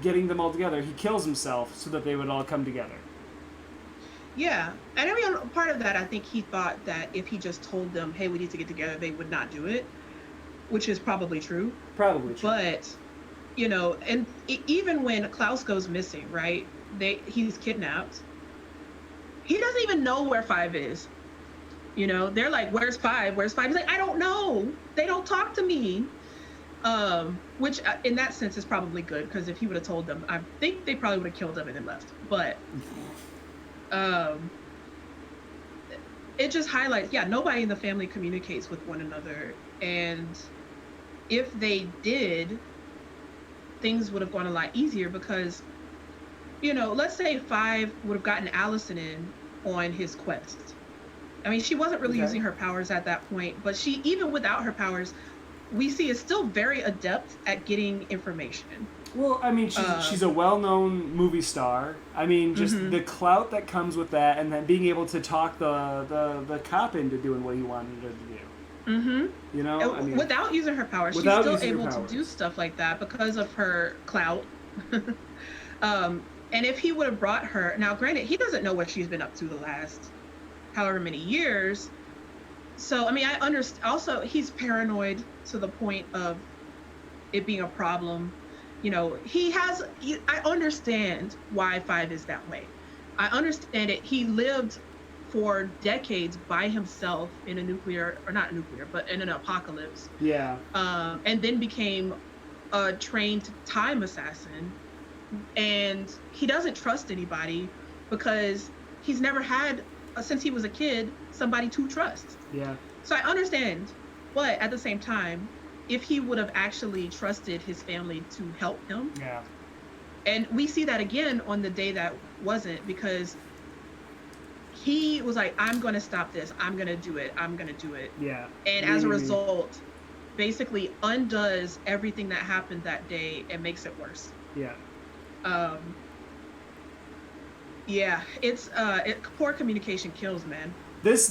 getting them all together, he kills himself so that they would all come together. Yeah, and I mean, part of that, I think he thought that if he just told them, "Hey, we need to get together," they would not do it, which is probably true. Probably true. But and even when Klaus goes missing, right? He's kidnapped. He doesn't even know where Five is. They're like, "Where's Five? Where's Five?" He's like, "I don't know. They don't talk to me." Which in that sense is probably good, because if he would have told them, I think they probably would have killed him and then left. But it just highlights, nobody in the family communicates with one another, and if they did, things would have gone a lot easier, because let's say Five would have gotten Allison in on his quest. I mean, she wasn't really using her powers at that point, but she, even without her powers, we see is still very adept at getting information. Well, I mean, she's a well-known movie star. I mean, just the clout that comes with that, and then being able to talk the cop into doing what he wanted her to do. Mm-hmm. I mean, without using her powers, she's still able to do stuff like that because of her clout. And if he would have brought her, now granted, he doesn't know what she's been up to the last however many years. So, I mean, I understand. Also, he's paranoid to the point of it being a problem. I understand why Five is that way. I understand it. He lived for decades by himself in but in an apocalypse. Yeah. And then became a trained time assassin. And he doesn't trust anybody because he's never had, since he was a kid, somebody to trust. Yeah. So I understand, but at the same time, if he would have actually trusted his family to help him. Yeah. And we see that again on the day that wasn't, because he was like, "I'm going to stop this. I'm going to do it. I'm going to do it." Yeah. And as a result, basically undoes everything that happened that day and makes it worse. Yeah. Yeah, it's poor communication kills, man. This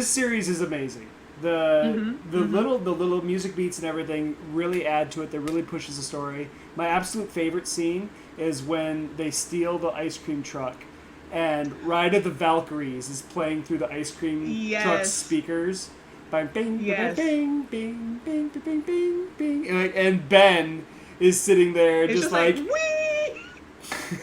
series is amazing. The little music beats and everything really add to it. That really pushes the story. My absolute favorite scene is when they steal the ice cream truck, and Ride of the Valkyries is playing through the ice cream truck's speakers. Bang, bing, bing, bing, bing, bing, bing, bing, bing, and Ben is sitting there it's just like wee.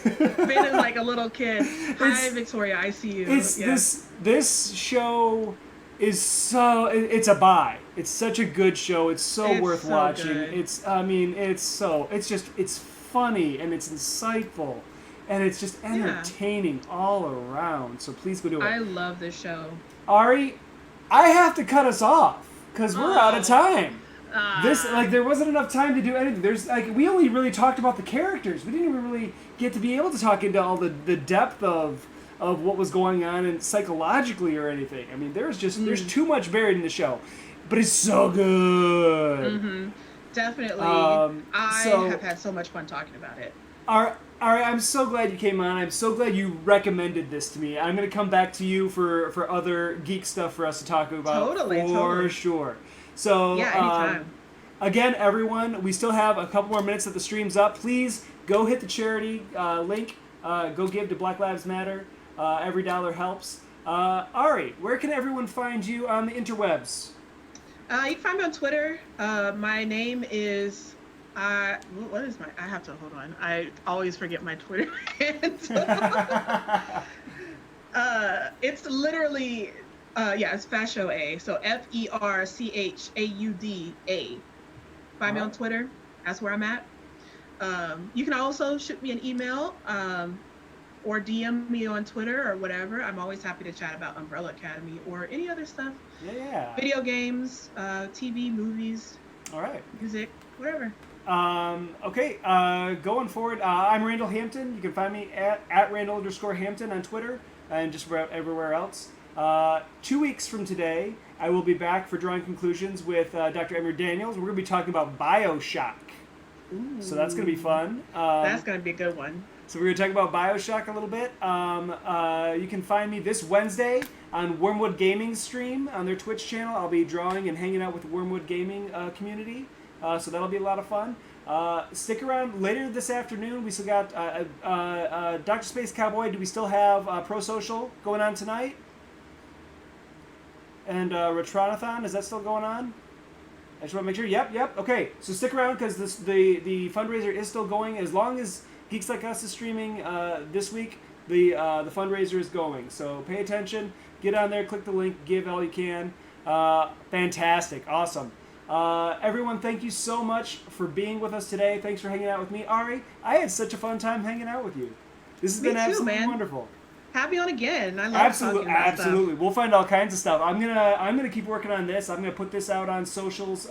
Ben is like a little kid. Hi, Victoria, I see you. This show is it's a buy. It's such a good show. It's worth watching. Good. It's funny and it's insightful and it's just entertaining all around. So please go do it. I love this show. Arie, I have to cut us off because we're out of time. There wasn't enough time to do anything. We only really talked about the characters. We didn't even really get to be able to talk into all the depth of what was going on and psychologically or anything. I mean, there's too much buried in the show, but it's so good. Mm-hmm. Definitely. I have had so much fun talking about it. All right, I'm so glad you came on. I'm so glad you recommended this to me. I'm going to come back to you for other geek stuff for us to talk about. Totally. Sure. So, anytime. Again, everyone, we still have a couple more minutes that the stream's up. Please go hit the charity link. Go give to Black Lives Matter. Every dollar helps. Arie, where can everyone find you on the interwebs? You can find me on Twitter. My name is what is my? I have to hold on. I always forget my Twitter handle. It's literally it's Ferchaud. So FERCHAUDA. Find me on Twitter. That's where I'm at. You can also shoot me an email or DM me on Twitter or whatever. I'm always happy to chat about Umbrella Academy or any other stuff. Yeah. Video games, TV, movies. All right. Music, whatever. Okay. Going forward, I'm Randall Hampton. You can find me at Randall_Hampton on Twitter and just about everywhere else. 2 weeks from today, I will be back for Drawing Conclusions with Dr. Emir Daniels. We're going to be talking about BioShock. Ooh. So that's going to be fun. That's going to be a good one. So we're going to talk about BioShock a little bit. You can find me this Wednesday on Wormwood Gaming's stream on their Twitch channel. I'll be drawing and hanging out with the Wormwood Gaming community. So that'll be a lot of fun. Stick around later this afternoon. We still got Dr. Space Cowboy. Do we still have Pro Social going on tonight? And Retronathon, is that still going on? I just want to make sure. Yep. Okay, so stick around because the fundraiser is still going. As long as Geeks Like Us is streaming this week, the fundraiser is going. So pay attention. Get on there, click the link, give all you can. Fantastic, awesome. Everyone, thank you so much for being with us today. Thanks for hanging out with me, Arie. I had such a fun time hanging out with you. This has been absolutely wonderful. Have me on again. I love talking about absolutely. stuff. We'll find all kinds of stuff. I'm gonna keep working on this. I'm gonna put this out on socials.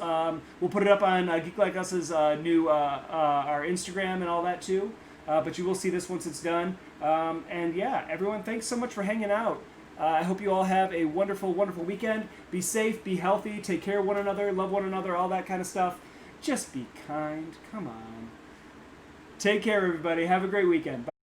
We'll put it up on Geek Like Us's new our Instagram and all that too. But you will see this once it's done. And yeah, everyone, thanks so much for hanging out. I hope you all have a wonderful, wonderful weekend. Be safe, be healthy, take care of one another, love one another, all that kind of stuff. Just be kind. Come on. Take care, everybody. Have a great weekend. Bye.